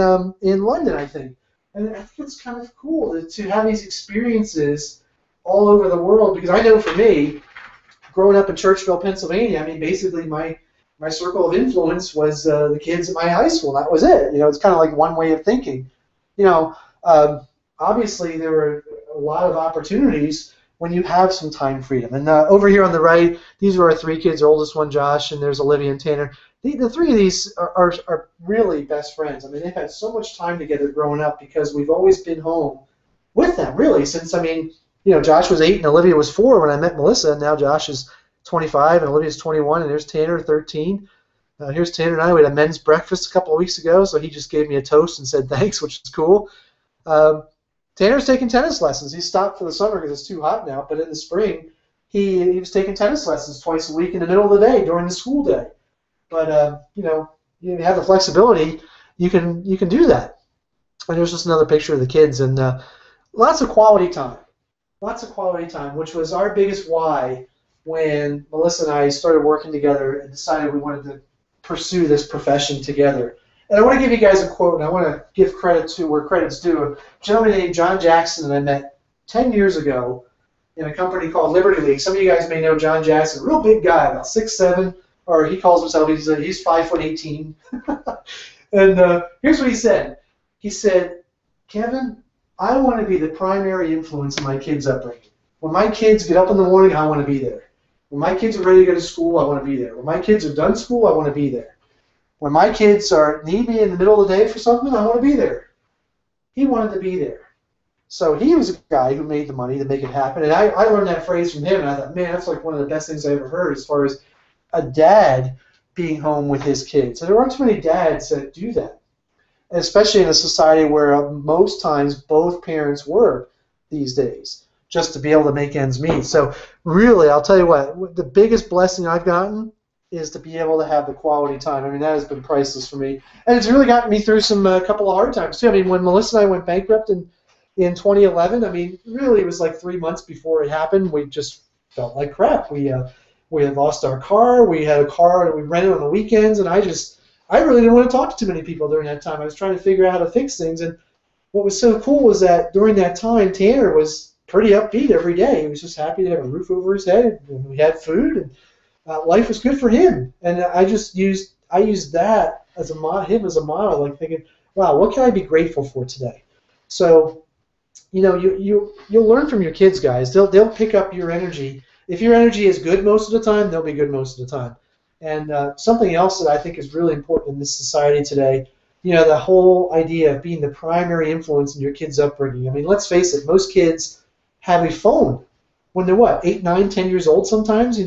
A: London, I think. And I think it's kind of cool to have these experiences all over the world because I know for me, growing up in Churchville, Pennsylvania, I mean, basically my circle of influence was the kids at my high school. That was it. It's kind of like one way of thinking. Obviously there were a lot of opportunities when you have some time freedom. And over here on the right, these are our 3 kids, our oldest one, Josh, and there's Olivia and Tanner. The 3 of these are really best friends. I mean, they've had so much time together growing up because we've always been home with them, really, since, Josh was 8 and Olivia was 4 when I met Melissa, and now Josh is 25 and Olivia's 21, and there's Tanner, 13. Here's Tanner and I. We had a men's breakfast a couple of weeks ago, so he just gave me a toast and said thanks, which is cool. Tanner's taking tennis lessons. He stopped for the summer because it's too hot now, but in the spring he was taking tennis lessons twice a week in the middle of the day during the school day. But you have the flexibility, you can do that. And there's just another picture of the kids and lots of quality time, which was our biggest why when Melissa and I started working together and decided we wanted to pursue this profession together. And I want to give you guys a quote, and I want to give credit to where credit's due. A gentleman named John Jackson that I met 10 years ago in a company called Liberty League. Some of you guys may know John Jackson, real big guy, about 6'7", or he calls himself, he's 5'18". And here's what he said. He said, Kevin, I want to be the primary influence in my kids' upbringing. When my kids get up in the morning, I want to be there. When my kids are ready to go to school, I want to be there. When my kids are done school, I want to be there. When my kids need me in the middle of the day for something, I want to be there. He wanted to be there. So he was a guy who made the money to make it happen. And I learned that phrase from him, and I thought, man, that's like one of the best things I ever heard as far as a dad being home with his kids. And there aren't too many dads that do that, especially in a society where most times both parents work these days. just to be able to make ends meet. So really, I'll tell you what, the biggest blessing I've gotten is to be able to have the quality time. I mean, that has been priceless for me. And it's really gotten me through some couple of hard times, too. I mean, when Melissa and I went bankrupt in 2011, I mean, really it was like 3 months before it happened. We just felt like crap. We had lost our car. We had a car that we rented on the weekends, and I really didn't want to talk to too many people during that time. I was trying to figure out how to fix things, and what was so cool was that during that time, Tanner was pretty upbeat every day. He was just happy to have a roof over his head, and we had food, and life was good for him. And I used that as him as a model, like thinking, wow, what can I be grateful for today? So, you'll learn from your kids, guys. They'll pick up your energy. If your energy is good most of the time, they'll be good most of the time. And something else that I think is really important in this society today, the whole idea of being the primary influence in your kids' upbringing. I mean, let's face it, most kids have a phone when they're 8, 9, 10 years old sometimes.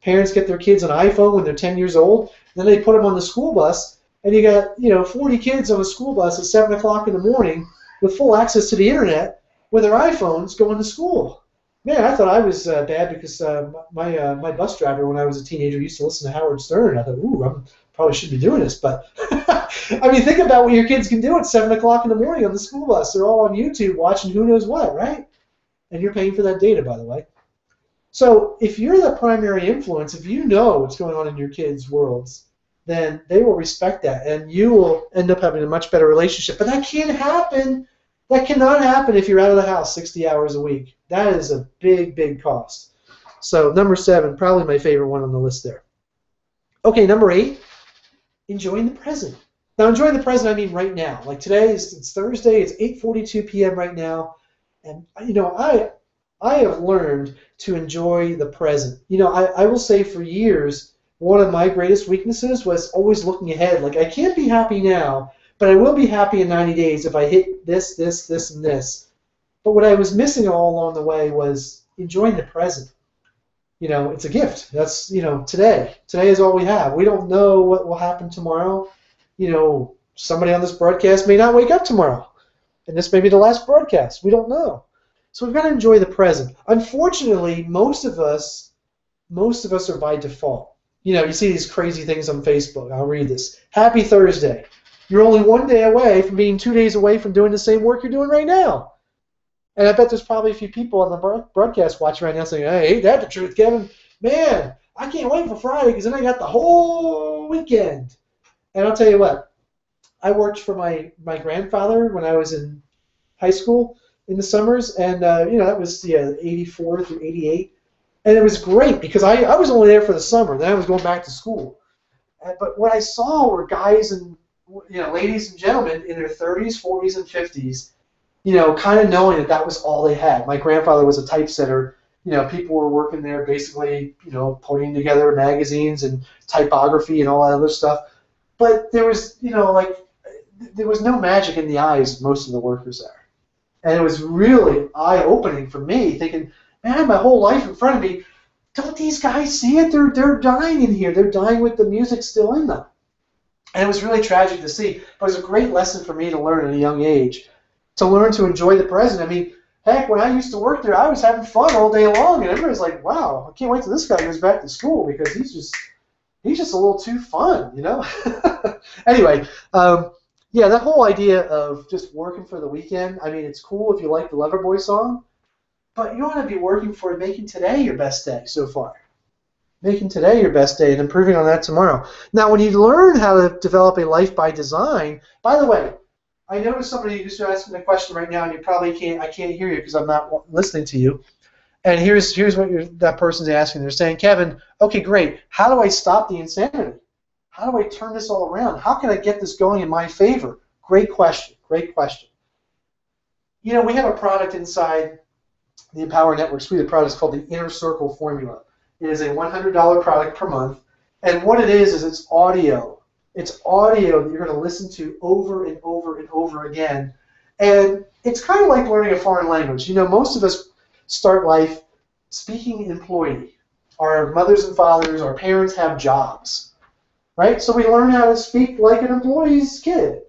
A: Parents get their kids an iPhone when they're 10 years old, then they put them on the school bus, and you got 40 kids on a school bus at 7 o'clock in the morning with full access to the internet with their iPhones going to school. Man, I thought I was bad because my bus driver when I was a teenager used to listen to Howard Stern. I thought, ooh, I probably shouldn't be doing this. But, I mean, think about what your kids can do at 7 o'clock in the morning on the school bus. They're all on YouTube watching who knows what, right? And you're paying for that data, by the way. So if you're the primary influence, if you know what's going on in your kids' worlds, then they will respect that, and you will end up having a much better relationship. But that can't happen. That cannot happen if you're out of the house 60 hours a week. That is a big, big cost. So number 7, probably my favorite one on the list there. Okay, number 8, enjoying the present. Now, enjoying the present, I mean right now. Like today, it's Thursday. It's 8:42 p.m. right now. And, I have learned to enjoy the present. I will say for years, one of my greatest weaknesses was always looking ahead. Like, I can't be happy now, but I will be happy in 90 days if I hit this, this, this, and this. But what I was missing all along the way was enjoying the present. It's a gift. That's, today. Today is all we have. We don't know what will happen tomorrow. Somebody on this broadcast may not wake up tomorrow. And this may be the last broadcast. We don't know. So we've got to enjoy the present. Unfortunately, most of us are by default. You see these crazy things on Facebook. I'll read this. Happy Thursday. You're only 1 day away from being 2 days away from doing the same work you're doing right now. And I bet there's probably a few people on the broadcast watching right now saying, hey, ain't that the truth, Kevin? Man, I can't wait for Friday because then I got the whole weekend. And I'll tell you what, I worked for my grandfather when I was in high school in the summers, and that was 84 through 88. And it was great because I was only there for the summer. Then I was going back to school. But what I saw were guys and ladies and gentlemen in their 30s, 40s, and 50s, kind of knowing that was all they had. My grandfather was a typesetter. People were working there basically, putting together magazines and typography and all that other stuff. But there was, there was no magic in the eyes of most of the workers there. And it was really eye-opening for me, thinking, man, my whole life in front of me, don't these guys see it? They're dying in here. They're dying with the music still in them. And it was really tragic to see. But it was a great lesson for me to learn at a young age, to learn to enjoy the present. I mean, heck, when I used to work there, I was having fun all day long, and everybody's like, wow, I can't wait till this guy goes back to school because he's just a little too fun, Anyway, yeah, that whole idea of just working for the weekend, I mean, it's cool if you like the Loverboy song, but you want to be working for making today your best day so far. Making today your best day and improving on that tomorrow. Now, when you learn how to develop a life by design, by the way, I noticed somebody who's asking a question right now, and you probably I can't hear you because I'm not listening to you. And here's what that person's asking. They're saying, Kevin, okay, great. How do I stop the insanity? How do I turn this all around? How can I get this going in my favor? Great question. Great question. We have a product inside the Empower Network suite of products called the Inner Circle Formula. It is a $100 product per month. And what it is it's audio. It's audio that you're going to listen to over and over and over again. And it's kind of like learning a foreign language. Most of us start life speaking employee. Our mothers and fathers, our parents have jobs. Right? So we learn how to speak like an employee's kid.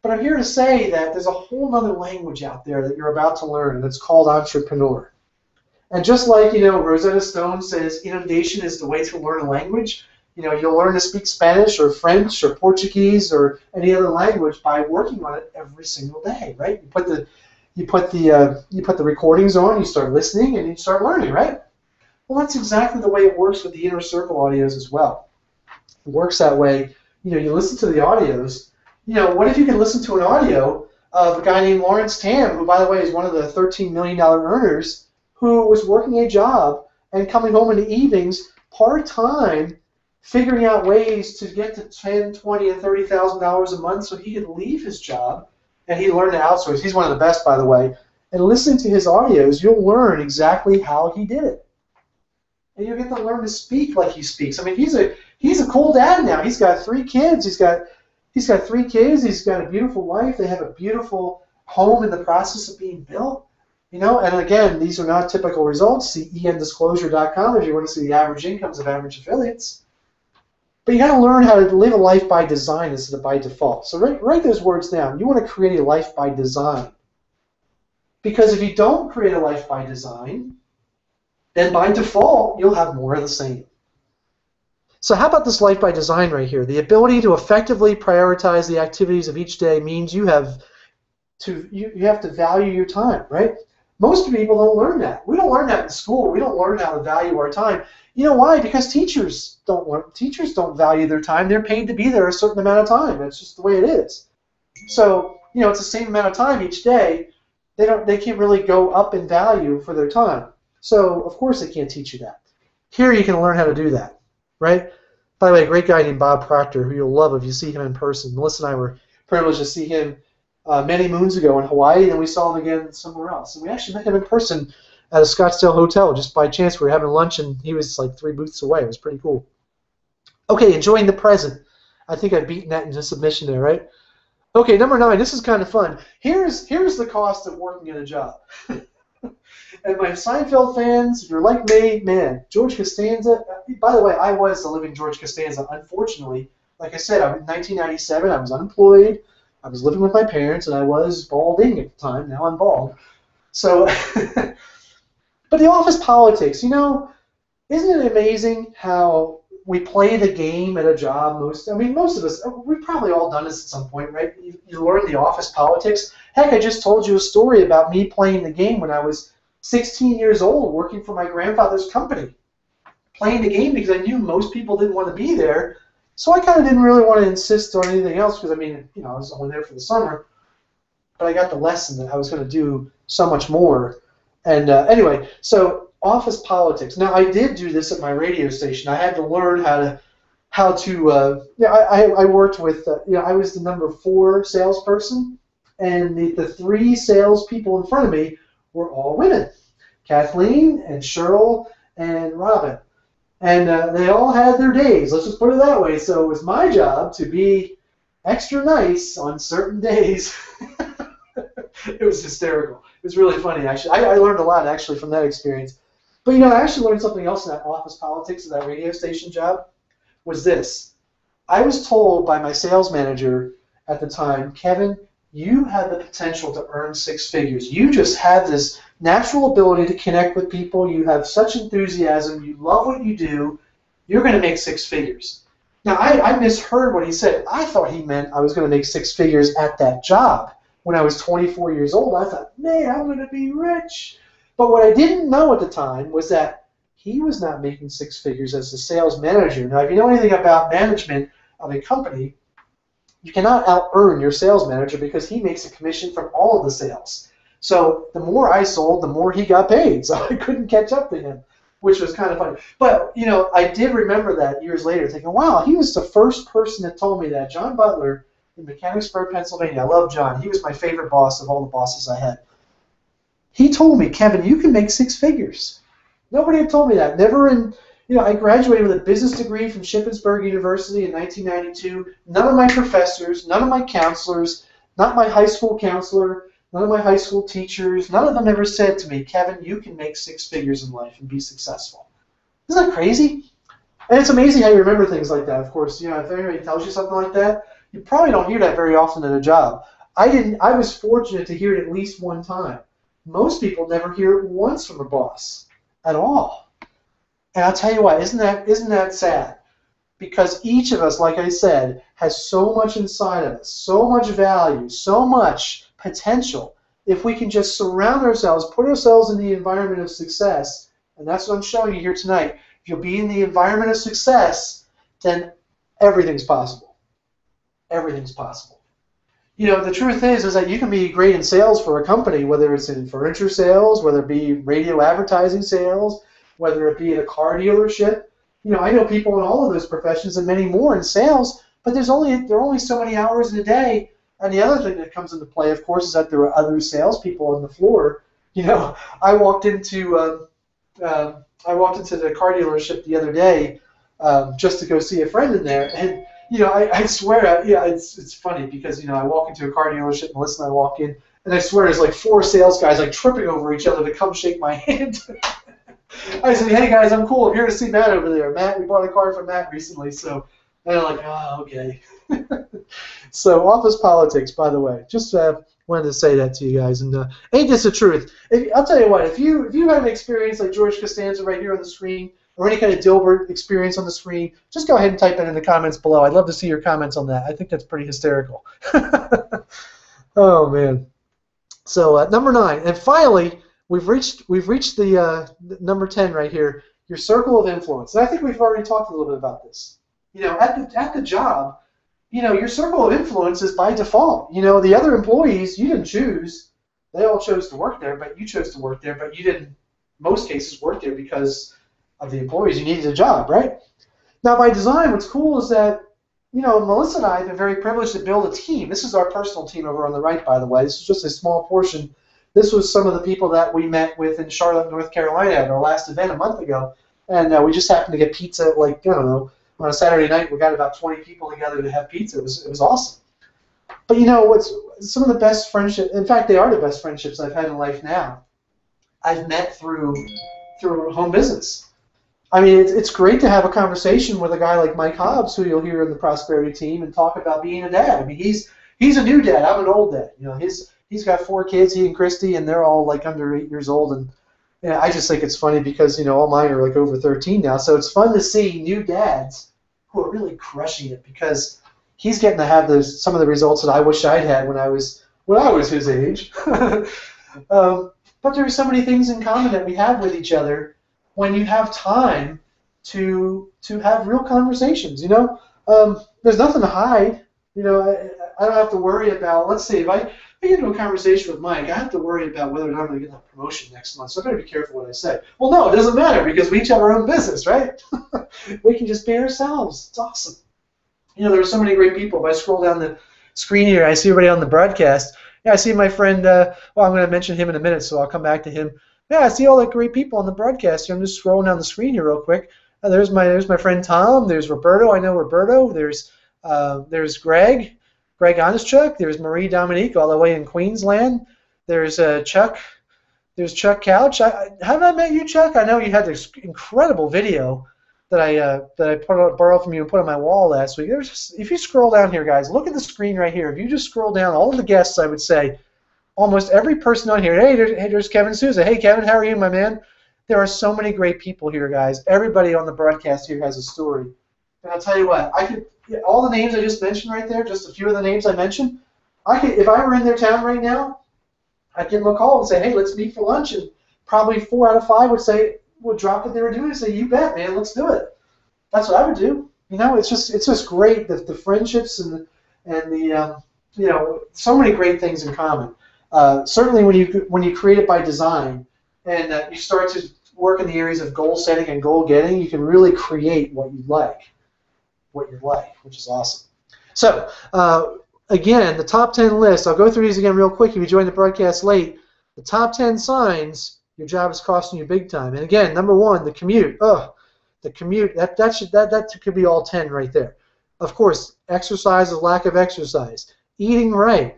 A: But I'm here to say that there's a whole other language out there that you're about to learn, and it's called entrepreneur. And just like, Rosetta Stone says inundation is the way to learn a language, you'll learn to speak Spanish or French or Portuguese or any other language by working on it every single day, right? You put the recordings on, you start listening, and you start learning, right? Well, that's exactly the way it works with the Inner Circle audios as well. It works that way. You listen to the audios. What if you can listen to an audio of a guy named Lawrence Tam, who, by the way, is one of the $13 million earners, who was working a job and coming home in the evenings part-time, figuring out ways to get to $10,000, $20,000, and $30,000 a month so he could leave his job and he learned to outsource. He's one of the best, by the way. And listening to his audios, you'll learn exactly how he did it. And you'll get to learn to speak like he speaks. I mean, he's a cool dad now. He's got 3 kids. He's got 3 kids. He's got a beautiful wife. They have a beautiful home in the process of being built. And again, these are not typical results. See endisclosure.com if you want to see the average incomes of average affiliates. But you got to learn how to live a life by design instead of by default. So write those words down. You want to create a life by design. Because if you don't create a life by design, then by default, you'll have more of the same. So how about this life by design right here? The ability to effectively prioritize the activities of each day means you have to value your time, right? Most people don't learn that. We don't learn that in school. We don't learn how to value our time. You know why? Because teachers don't value their time. They're paid to be there a certain amount of time. That's just the way it is. So, it's the same amount of time each day. They can't really go up in value for their time. So, of course, they can't teach you that. Here you can learn how to do that, right? By the way, a great guy named Bob Proctor, who you'll love if you see him in person. Melissa and I were privileged to see him many moons ago in Hawaii, and we saw him again somewhere else. And we actually met him in person at a Scottsdale hotel just by chance. We were having lunch, and he was like 3 booths away. It was pretty cool. Okay, enjoying the present. I think I've beaten that into submission there, right? Okay, number 9. This is kind of fun. Here's the cost of working in a job. And my Seinfeld fans, if you're like me, man, George Costanza. By the way, I was the living George Costanza. Unfortunately, like I said, in 1997, I was unemployed. I was living with my parents, and I was balding at the time. Now I'm bald. So, but the office politics, isn't it amazing how we play the game at a job? Most of us, we've probably all done this at some point, right? You learn the office politics. Heck, I just told you a story about me playing the game when I was 16 years old, working for my grandfather's company. Playing the game because I knew most people didn't want to be there. So I kind of didn't really want to insist on anything else because, I was only there for the summer. But I got the lesson that I was going to do so much more. And anyway, so office politics. Now, I did do this at my radio station. I had to learn how to I worked with, I was the number 4 salesperson. And the 3 salespeople in front of me were all women. Kathleen and Cheryl and Robin. And they all had their days, let's just put it that way. So it was my job to be extra nice on certain days. It was hysterical. It was really funny, actually. I learned a lot, actually, from that experience. But, I actually learned something else in that office politics of that radio station job, was this. I was told by my sales manager at the time, Kevin, you have the potential to earn 6 figures. You just have this natural ability to connect with people. You have such enthusiasm. You love what you do. You're going to make 6 figures. Now, I misheard what he said. I thought he meant I was going to make 6 figures at that job. When I was 24 years old, I thought, man, I'm going to be rich. But what I didn't know at the time was that he was not making 6 figures as the sales manager. Now, if you know anything about management of a company, you cannot out-earn your sales manager because he makes a commission from all of the sales. So the more I sold, the more he got paid. So I couldn't catch up to him, which was kind of funny. But, I did remember that years later thinking, wow, he was the first person that told me that. John Butler in Mechanicsburg, Pennsylvania. I love John. He was my favorite boss of all the bosses I had. He told me, Kevin, you can make 6 figures. Nobody had told me that. Never in... I graduated with a business degree from Shippensburg University in 1992. None of my professors, none of my counselors, not my high school counselor, none of my high school teachers, none of them ever said to me, Kevin, you can make 6 figures in life and be successful. Isn't that crazy? And it's amazing how you remember things like that, of course. If anybody tells you something like that, you probably don't hear that very often in a job. I was fortunate to hear it at least one time. Most people never hear it once from a boss. at all. And I'll tell you what, isn't that sad? Because each of us, like I said, has so much inside of us, so much value, so much potential. If we can just surround ourselves, put ourselves in the environment of success, and that's what I'm showing you here tonight. If you'll be in the environment of success, then everything's possible. Everything's possible. You know, the truth is that you can be great in sales for a company, whether it's in furniture sales, whether it be radio advertising sales, whether it be at a car dealership. You know, I know people in all of those professions and many more in sales, but there are only so many hours in a day. And the other thing that comes into play, of course, is that there are other salespeople on the floor. You know, I walked into the car dealership the other day just to go see a friend in there, and you know, I swear, it's funny because you know I walk into a car dealership, Melissa and I walk in, and I swear there's like 4 sales guys like tripping over each other to come shake my hand. I said, hey guys, I'm cool. I'm here to see Matt over there. Matt, we bought a car from Matt recently, so they're like, oh, okay. So office politics, by the way. Just wanted to say that to you guys. And ain't this the truth? I'll tell you what, if you have an experience like George Costanza right here on the screen, or any kind of Dilbert experience on the screen, just go ahead and type it in the comments below. I'd love to see your comments on that. I think that's pretty hysterical. Oh, man. So number 9. And finally, we've reached the number 10 right here, your circle of influence. And I think we've already talked a little bit about this. You know, at the job, you know, your circle of influence is by default. You know, the other employees, you didn't choose. They all chose to work there, but you chose to work there, but you didn't, in most cases, work there because of the employees. You needed a job, right? Now, by design, what's cool is that, you know, Melissa and I have been very privileged to build a team. This is our personal team over on the right, by the way. This is just a small portion. This was some of the people that we met with in Charlotte, North Carolina at our last event a month ago. And we just happened to get pizza, like, I don't know, on a Saturday night. We got about 20 people together to have pizza. It was awesome. But, you know, what's some of the best friendships, in fact, they are the best friendships I've had in life now, I've met through home business. I mean, it's great to have a conversation with a guy like Mike Hobbs, who you'll hear in the Prosperity team, and talk about being a dad. I mean, he's a new dad. I'm an old dad. You know, he's got 4 kids, he and Christy, and they're all like under 8 years old. And you know, I just think it's funny because, you know, all mine are like over 13 now. So it's fun to see new dads who are really crushing it because he's getting to have some of the results that I wish I'd had when I was his age. But there are so many things in common that we have with each other when you have time to have real conversations. You know, there's nothing to hide. You know, I don't have to worry about, let's see, if I get into a conversation with Mike, I have to worry about whether or not I'm going to get that promotion next month, so I better be careful what I say. Well, no, it doesn't matter because we each have our own business, right? We can just be ourselves. It's awesome. You know, there are so many great people. If I scroll down the screen here, I see everybody on the broadcast. Yeah, I see my friend, well, I'm going to mention him in a minute, so I'll come back to him. Yeah, I see all the great people on the broadcast here. I'm just scrolling down the screen here real quick. There's my friend Tom. There's Roberto. I know Roberto. There's Greg Onischuk. There's Marie Dominique all the way in Queensland. There's Chuck. There's Chuck Couch. Haven't I met you, Chuck? I know you had this incredible video that I borrowed from you and put on my wall last week. If you scroll down here, guys, look at the screen right here. If you just scroll down, all of the guests, I would say, almost every person on here. Hey, there's Kevin Souza. Hey, Kevin, how are you, my man? There are so many great people here, guys. Everybody on the broadcast here has a story. And I'll tell you what, all the names I just mentioned right there, just a few of the names I mentioned, if I were in their town right now, I'd give them a call and say, hey, let's meet for lunch. And probably 4 out of 5 would drop what they were doing and say, you bet, man, let's do it. That's what I would do. You know, it's just great, the friendships and the you know, so many great things in common. Certainly when you create it by design and you start to work in the areas of goal setting and goal getting, you can really create what you like, which is awesome. So again, the top 10 list, I'll go through these again real quick if you joined the broadcast late. The top 10 signs your job is costing you big time. And again, number 1, the commute. The commute, that could be all 10 right there. Of course, exercise is lack of exercise. Eating right?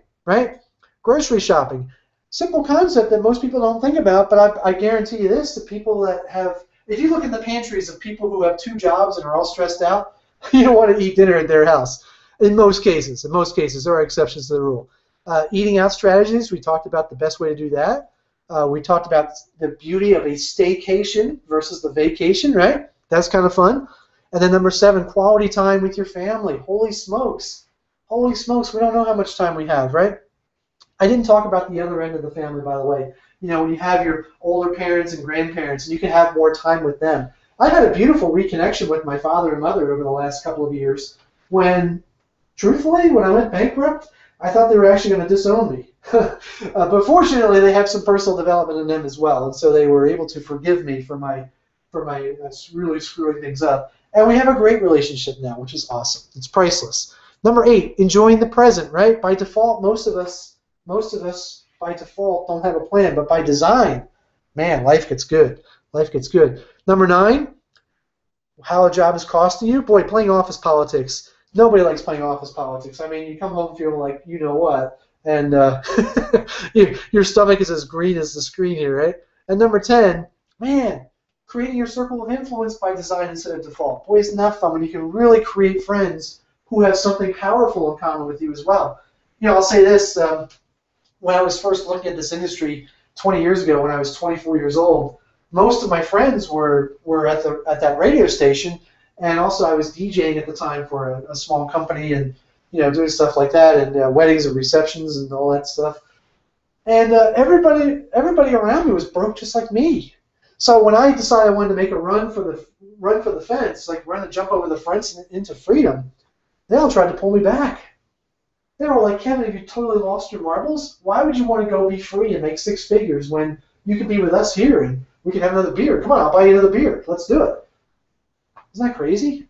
A: Grocery shopping. Simple concept that most people don't think about, but I guarantee you this, the people that have, if you look in the pantries of people who have 2 jobs and are all stressed out, you don't want to eat dinner at their house. In most cases, there are exceptions to the rule. Eating out strategies, we talked about the best way to do that. We talked about the beauty of a staycation versus the vacation, right? That's kind of fun. And then number 7, quality time with your family. Holy smokes. Holy smokes, we don't know how much time we have, right? I didn't talk about the other end of the family, by the way. You know, when you have your older parents and grandparents, and you can have more time with them. I've had a beautiful reconnection with my father and mother over the last couple of years when, truthfully, when I went bankrupt, I thought they were actually going to disown me. But fortunately, they have some personal development in them as well, and so they were able to forgive me for my really screwing things up. And we have a great relationship now, which is awesome. It's priceless. Number 8, enjoying the present, right? By default, most of us by default don't have a plan, but by design, man, life gets good. Life gets good. Number 9, how a job is costing you. Boy, playing office politics. Nobody likes playing office politics. I mean, you come home feeling like you know what, and your stomach is as green as the screen here, right? And number 10, man, creating your circle of influence by design instead of default. Boy, isn't that fun when you can really create friends who have something powerful in common with you as well. You know, I'll say this. When I was first looking at this industry 20 years ago, when I was 24 years old, most of my friends were at that radio station, and also I was DJing at the time for a small company, and doing stuff like that, and weddings and receptions and all that stuff. And everybody around me was broke just like me. So when I decided I wanted to make a run for the fence, like run to jump over the fence into freedom, they all tried to pull me back. They were like, Kevin, have you totally lost your marbles? Why would you want to go be free and make 6 figures when you could be with us here and we could have another beer? Come on, I'll buy you another beer. Let's do it. Isn't that crazy?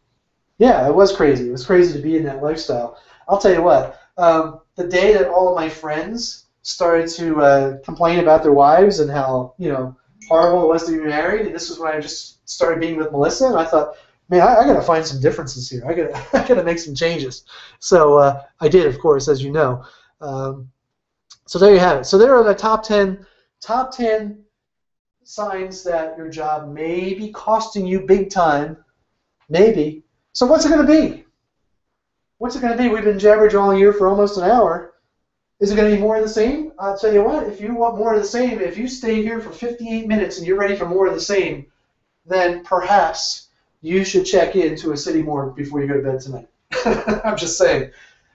A: Yeah, it was crazy. It was crazy to be in that lifestyle. I'll tell you what, the day that all of my friends started to complain about their wives and how, horrible it was to be married, and this was when I just started being with Melissa, and I thought, man, I got to find some differences here. I got to make some changes. So I did, of course, as you know. So there you have it. So there are the top 10 signs that your job may be costing you big time. Maybe. So what's it going to be? What's it going to be? We've been jabbering all year for almost an hour. Is it going to be more of the same? I'll tell you what, if you want more of the same, if you stay here for 58 minutes and you're ready for more of the same, then perhaps you should check into a city morgue before you go to bed tonight. I'm just saying.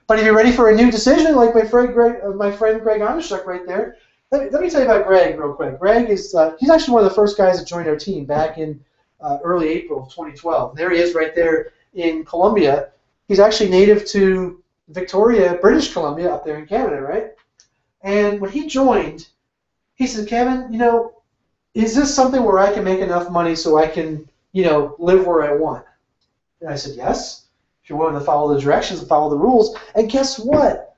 A: But if you're ready for a new decision, like my friend Greg Onishuk right there, let me tell you about Greg real quick. Greg is he's actually one of the first guys that joined our team back in early April of 2012. There he is right there in Colombia. He's actually native to Victoria, British Columbia, up there in Canada, right? And when he joined, he said, Kevin, is this something where I can make enough money so I can, live where I want? And I said, yes, if you're willing to follow the directions and follow the rules. And guess what?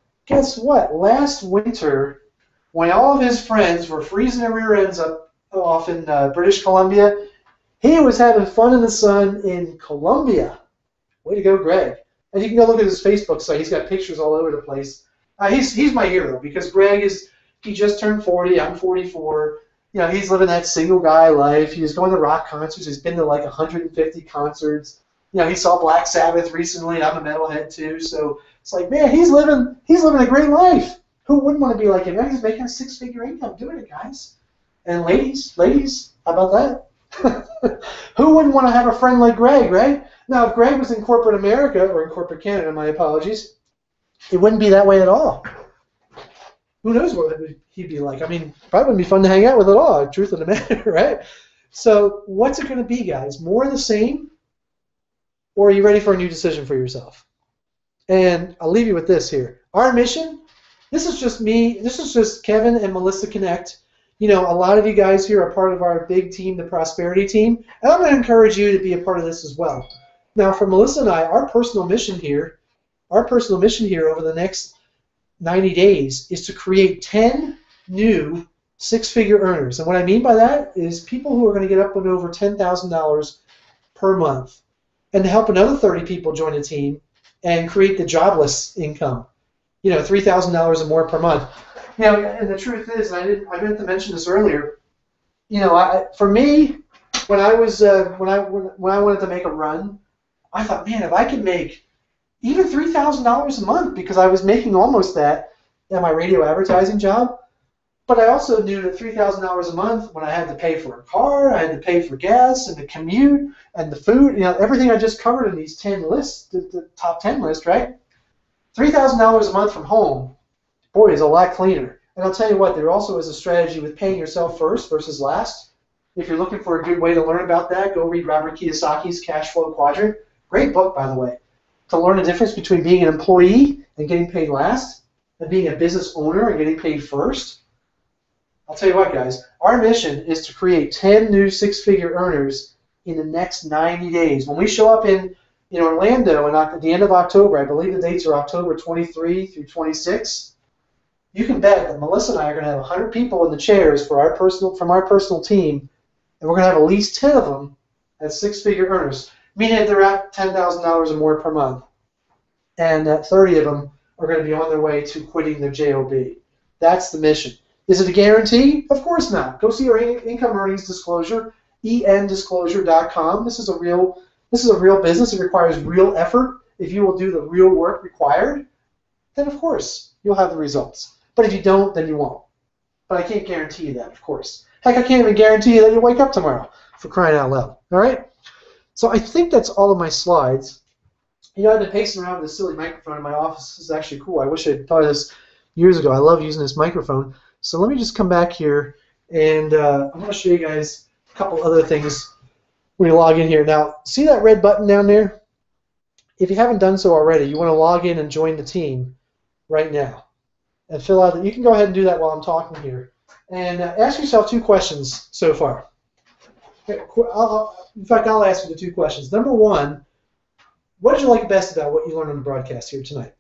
A: Last winter, when all of his friends were freezing their rear ends up off in British Columbia, he was having fun in the sun in Colombia. Way to go, Greg. And you can go look at his Facebook site. He's got pictures all over the place. He's my hero because Greg he just turned 40. I'm 44. He's living that single guy life. He's going to rock concerts. He's been to like 150 concerts. He saw Black Sabbath recently. I'm a metalhead too. So it's like, man, he's living a great life. Who wouldn't want to be like him? He's making a 6-figure income doing it, guys. And ladies, how about that? Who wouldn't want to have a friend like Greg, right? Now, if Greg was in corporate America, or in corporate Canada, my apologies, it wouldn't be that way at all. Who knows what he'd be like? I mean, probably wouldn't be fun to hang out with at all, truth of the matter, right? So what's it going to be, guys? More of the same? Or are you ready for a new decision for yourself? And I'll leave you with this here. Our mission, this is just me, this is just Kevin and Melissa Connect. A lot of you guys here are part of our big team, the Prosperity Team, and I'm going to encourage you to be a part of this as well. Now, for Melissa and I, our personal mission here over the next 90 days is to create 10 new 6-figure earners. And what I mean by that is people who are going to get up and over $10,000 per month, and to help another 30 people join the team and create the jobless income, $3,000 or more per month. And the truth is, I meant to mention this earlier. For me, when I wanted to make a run, I thought, man, if I could make even $3,000 a month, because I was making almost that at my radio advertising job, But I also knew that $3,000 a month, when I had to pay for a car, I had to pay for gas and the commute and the food, everything I just covered in these 10 lists, the top 10 list, right? $3,000 a month from home, boy, is a lot cleaner. And I'll tell you what, there also is a strategy with paying yourself first versus last. If you're looking for a good way to learn about that, go read Robert Kiyosaki's Cash Flow Quadrant. Great book, by the way, to learn the difference between being an employee and getting paid last and being a business owner and getting paid first. I'll tell you what, guys, our mission is to create 10 new six-figure earners in the next 90 days. When we show up in Orlando at the end of October, I believe the dates are October 23 through 26, you can bet that Melissa and I are going to have 100 people in the chairs from our personal team, and we're going to have at least 10 of them as six-figure earners, meaning that they're at $10,000 or more per month, and that 30 of them are going to be on their way to quitting their JOB. That's the mission. Is it a guarantee? Of course not. Go see our income earnings disclosure, endisclosure.com. This is a real business. It requires real effort. If you will do the real work required, then of course you'll have the results. But if you don't, then you won't. But I can't guarantee you that, of course. Heck, I can't even guarantee you that you'll wake up tomorrow, for crying out loud. All right? So I think that's all of my slides. I've been pacing around with this silly microphone in my office. This is actually cool. I wish I had thought of this years ago. I love using this microphone. So let me just come back here, and I'm going to show you guys a couple other things when you log in here. Now, see that red button down there? If you haven't done so already, you want to log in and join the team right now. And fill out. You can go ahead and do that while I'm talking here. And ask yourself two questions so far. In fact, I'll ask you the two questions. Number one, what did you like best about what you learned on the broadcast here tonight?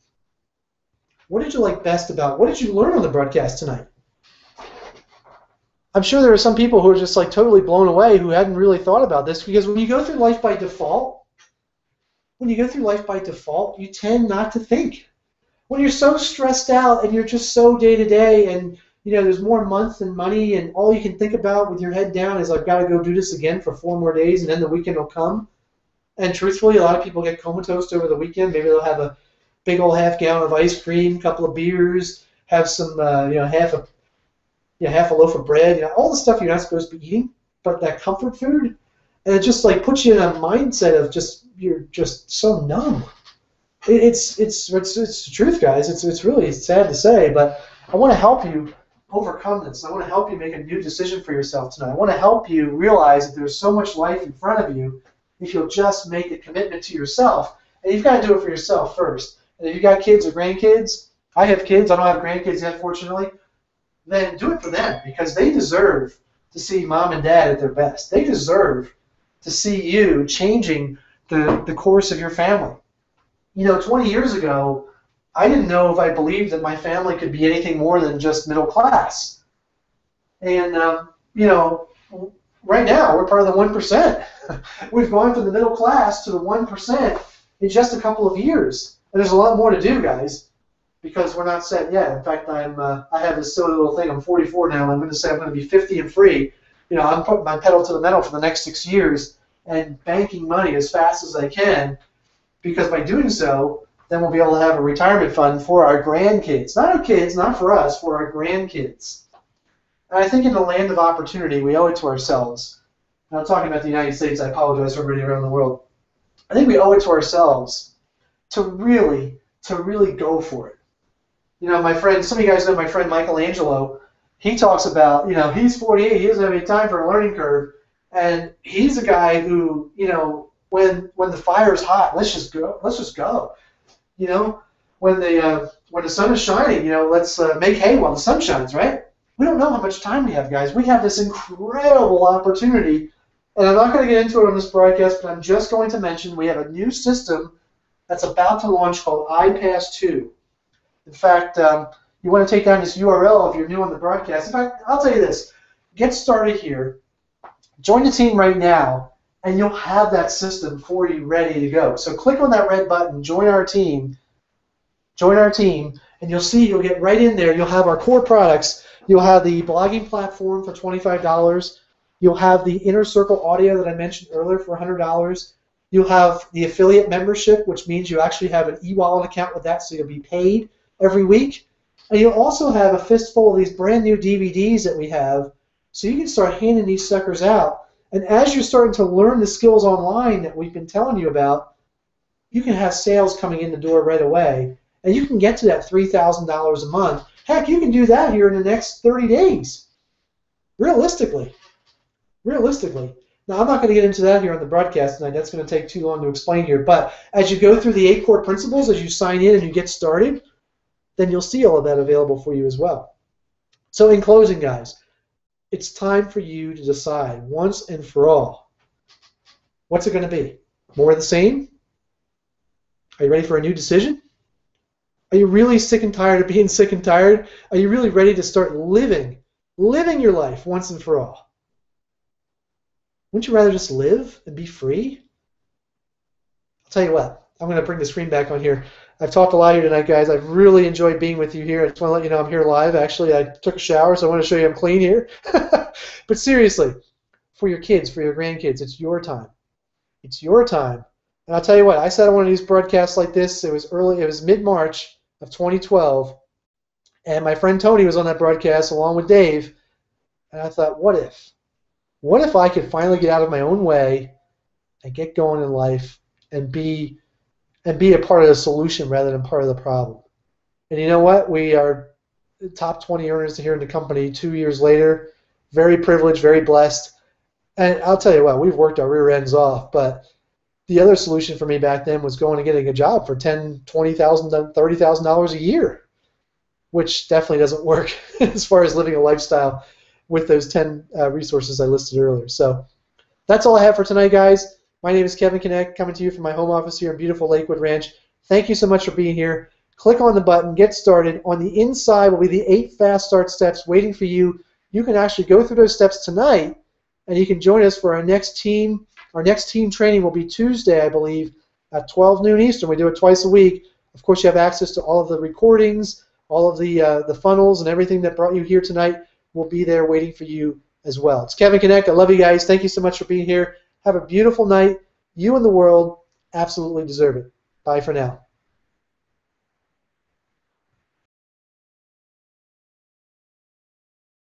A: What did you like best about, what did you learn on the broadcast tonight? I'm sure there are some people who are just like totally blown away who hadn't really thought about this, because when you go through life by default, you tend not to think. When you're so stressed out and you're just so day-to-day and there's more month than money and all you can think about with your head down is I've got to go do this again for 4 more days and then the weekend will come. And truthfully, a lot of people get comatose over the weekend. Maybe they'll have a big old half-gallon of ice cream, a couple of beers, have some, half a loaf of bread, all the stuff you're not supposed to be eating, but that comfort food, and it just like puts you in a mindset of you're just so numb. It's the truth, guys. It's really sad to say, but I want to help you overcome this. I want to help you make a new decision for yourself tonight. I want to help you realize that there's so much life in front of you if you'll just make a commitment to yourself. And you've got to do it for yourself first. And if you've got kids or grandkids, I have kids, I don't have grandkids yet, fortunately, then do it for them, because they deserve to see mom and dad at their best. They deserve to see you changing the course of your family. 20 years ago, I didn't know if I believed that my family could be anything more than just middle class. And, right now, we're part of the 1%. We've gone from the middle class to the 1% in just a couple of years. And there's a lot more to do, guys, because we're not set yet. In fact, I have this silly little thing. I'm 44 now, and I'm going to say I'm going to be 50 and free. I'm putting my pedal to the metal for the next 6 years and banking money as fast as I can, because by doing so, then we'll be able to have a retirement fund for our grandkids. Not our kids, not for us, for our grandkids. And I think in the land of opportunity, we owe it to ourselves. And I'm talking about the United States. I apologize for everybody around the world. I think we owe it to ourselves to really go for it. My friend, some of you guys know my friend Michelangelo. He talks about, he's 48. He doesn't have any time for a learning curve. And he's a guy who, when the fire's hot, let's just go. When the sun is shining, let's make hay while the sun shines, right? We don't know how much time we have, guys. We have this incredible opportunity, and I'm not going to get into it on this broadcast, but I'm just going to mention we have a new system that's about to launch called iPass 2. In fact, you want to take down this URL if you're new on the broadcast. In fact, I'll tell you this. Get started here. Join the team right now, and you'll have that system for you ready to go. So click on that red button, join our team, and you'll get right in there. You'll have our core products. You'll have the blogging platform for $25. You'll have the Inner Circle audio that I mentioned earlier for $100. You'll have the affiliate membership, which means you actually have an e-wallet account with that, so you'll be paid every week. And you'll also have a fistful of these brand new DVDs that we have, so you can start handing these suckers out. And as you're starting to learn the skills online that we've been telling you about, you can have sales coming in the door right away, and you can get to that $3,000 a month. Heck, you can do that here in the next 30 days, realistically. Realistically. Now, I'm not going to get into that here on the broadcast tonight. That's going to take too long to explain here. But as you go through the 8 core principles, as you sign in and you get started, then you'll see all of that available for you as well. So in closing, guys, it's time for you to decide once and for all, what's it going to be? More of the same? Are you ready for a new decision? Are you really sick and tired of being sick and tired? Are you really ready to start living your life once and for all? Wouldn't you rather just live and be free? I'll tell you what, I'm going to bring the screen back on here. I've talked a lot here tonight, guys. I've really enjoyed being with you here. I just want to let you know I'm here live. Actually, I took a shower, so I want to show you I'm clean here. But seriously, for your kids, for your grandkids, it's your time. It's your time. And I'll tell you what, I sat on one of these broadcasts like this. It was mid-March of 2012, and my friend Tony was on that broadcast along with Dave, and I thought, what if? What if I could finally get out of my own way and get going in life and be a part of the solution rather than part of the problem? And you know what? We are top 20 earners here in the company 2 years later. Very privileged, very blessed. And I'll tell you what, we've worked our rear ends off, but the other solution for me back then was going and getting a job for $10,000, $20,000, $30,000 a year, which definitely doesn't work as far as living a lifestyle with those 10 resources I listed earlier. So that's all I have for tonight, guys. My name is Kevin Knecht, coming to you from my home office here in beautiful Lakewood Ranch. Thank you so much for being here. Click on the button, get started. On the inside will be the 8 fast start steps waiting for you. You can actually go through those steps tonight, and you can join us for our next team. Our next team training will be Tuesday, I believe, at 12 noon Eastern. We do it twice a week. Of course, you have access to all of the recordings, all of the funnels, and everything that brought you here tonight will be there waiting for you as well. It's Kevin Knecht. I love you guys. Thank you so much for being here. Have a beautiful night. You and the world absolutely deserve it. Bye for now.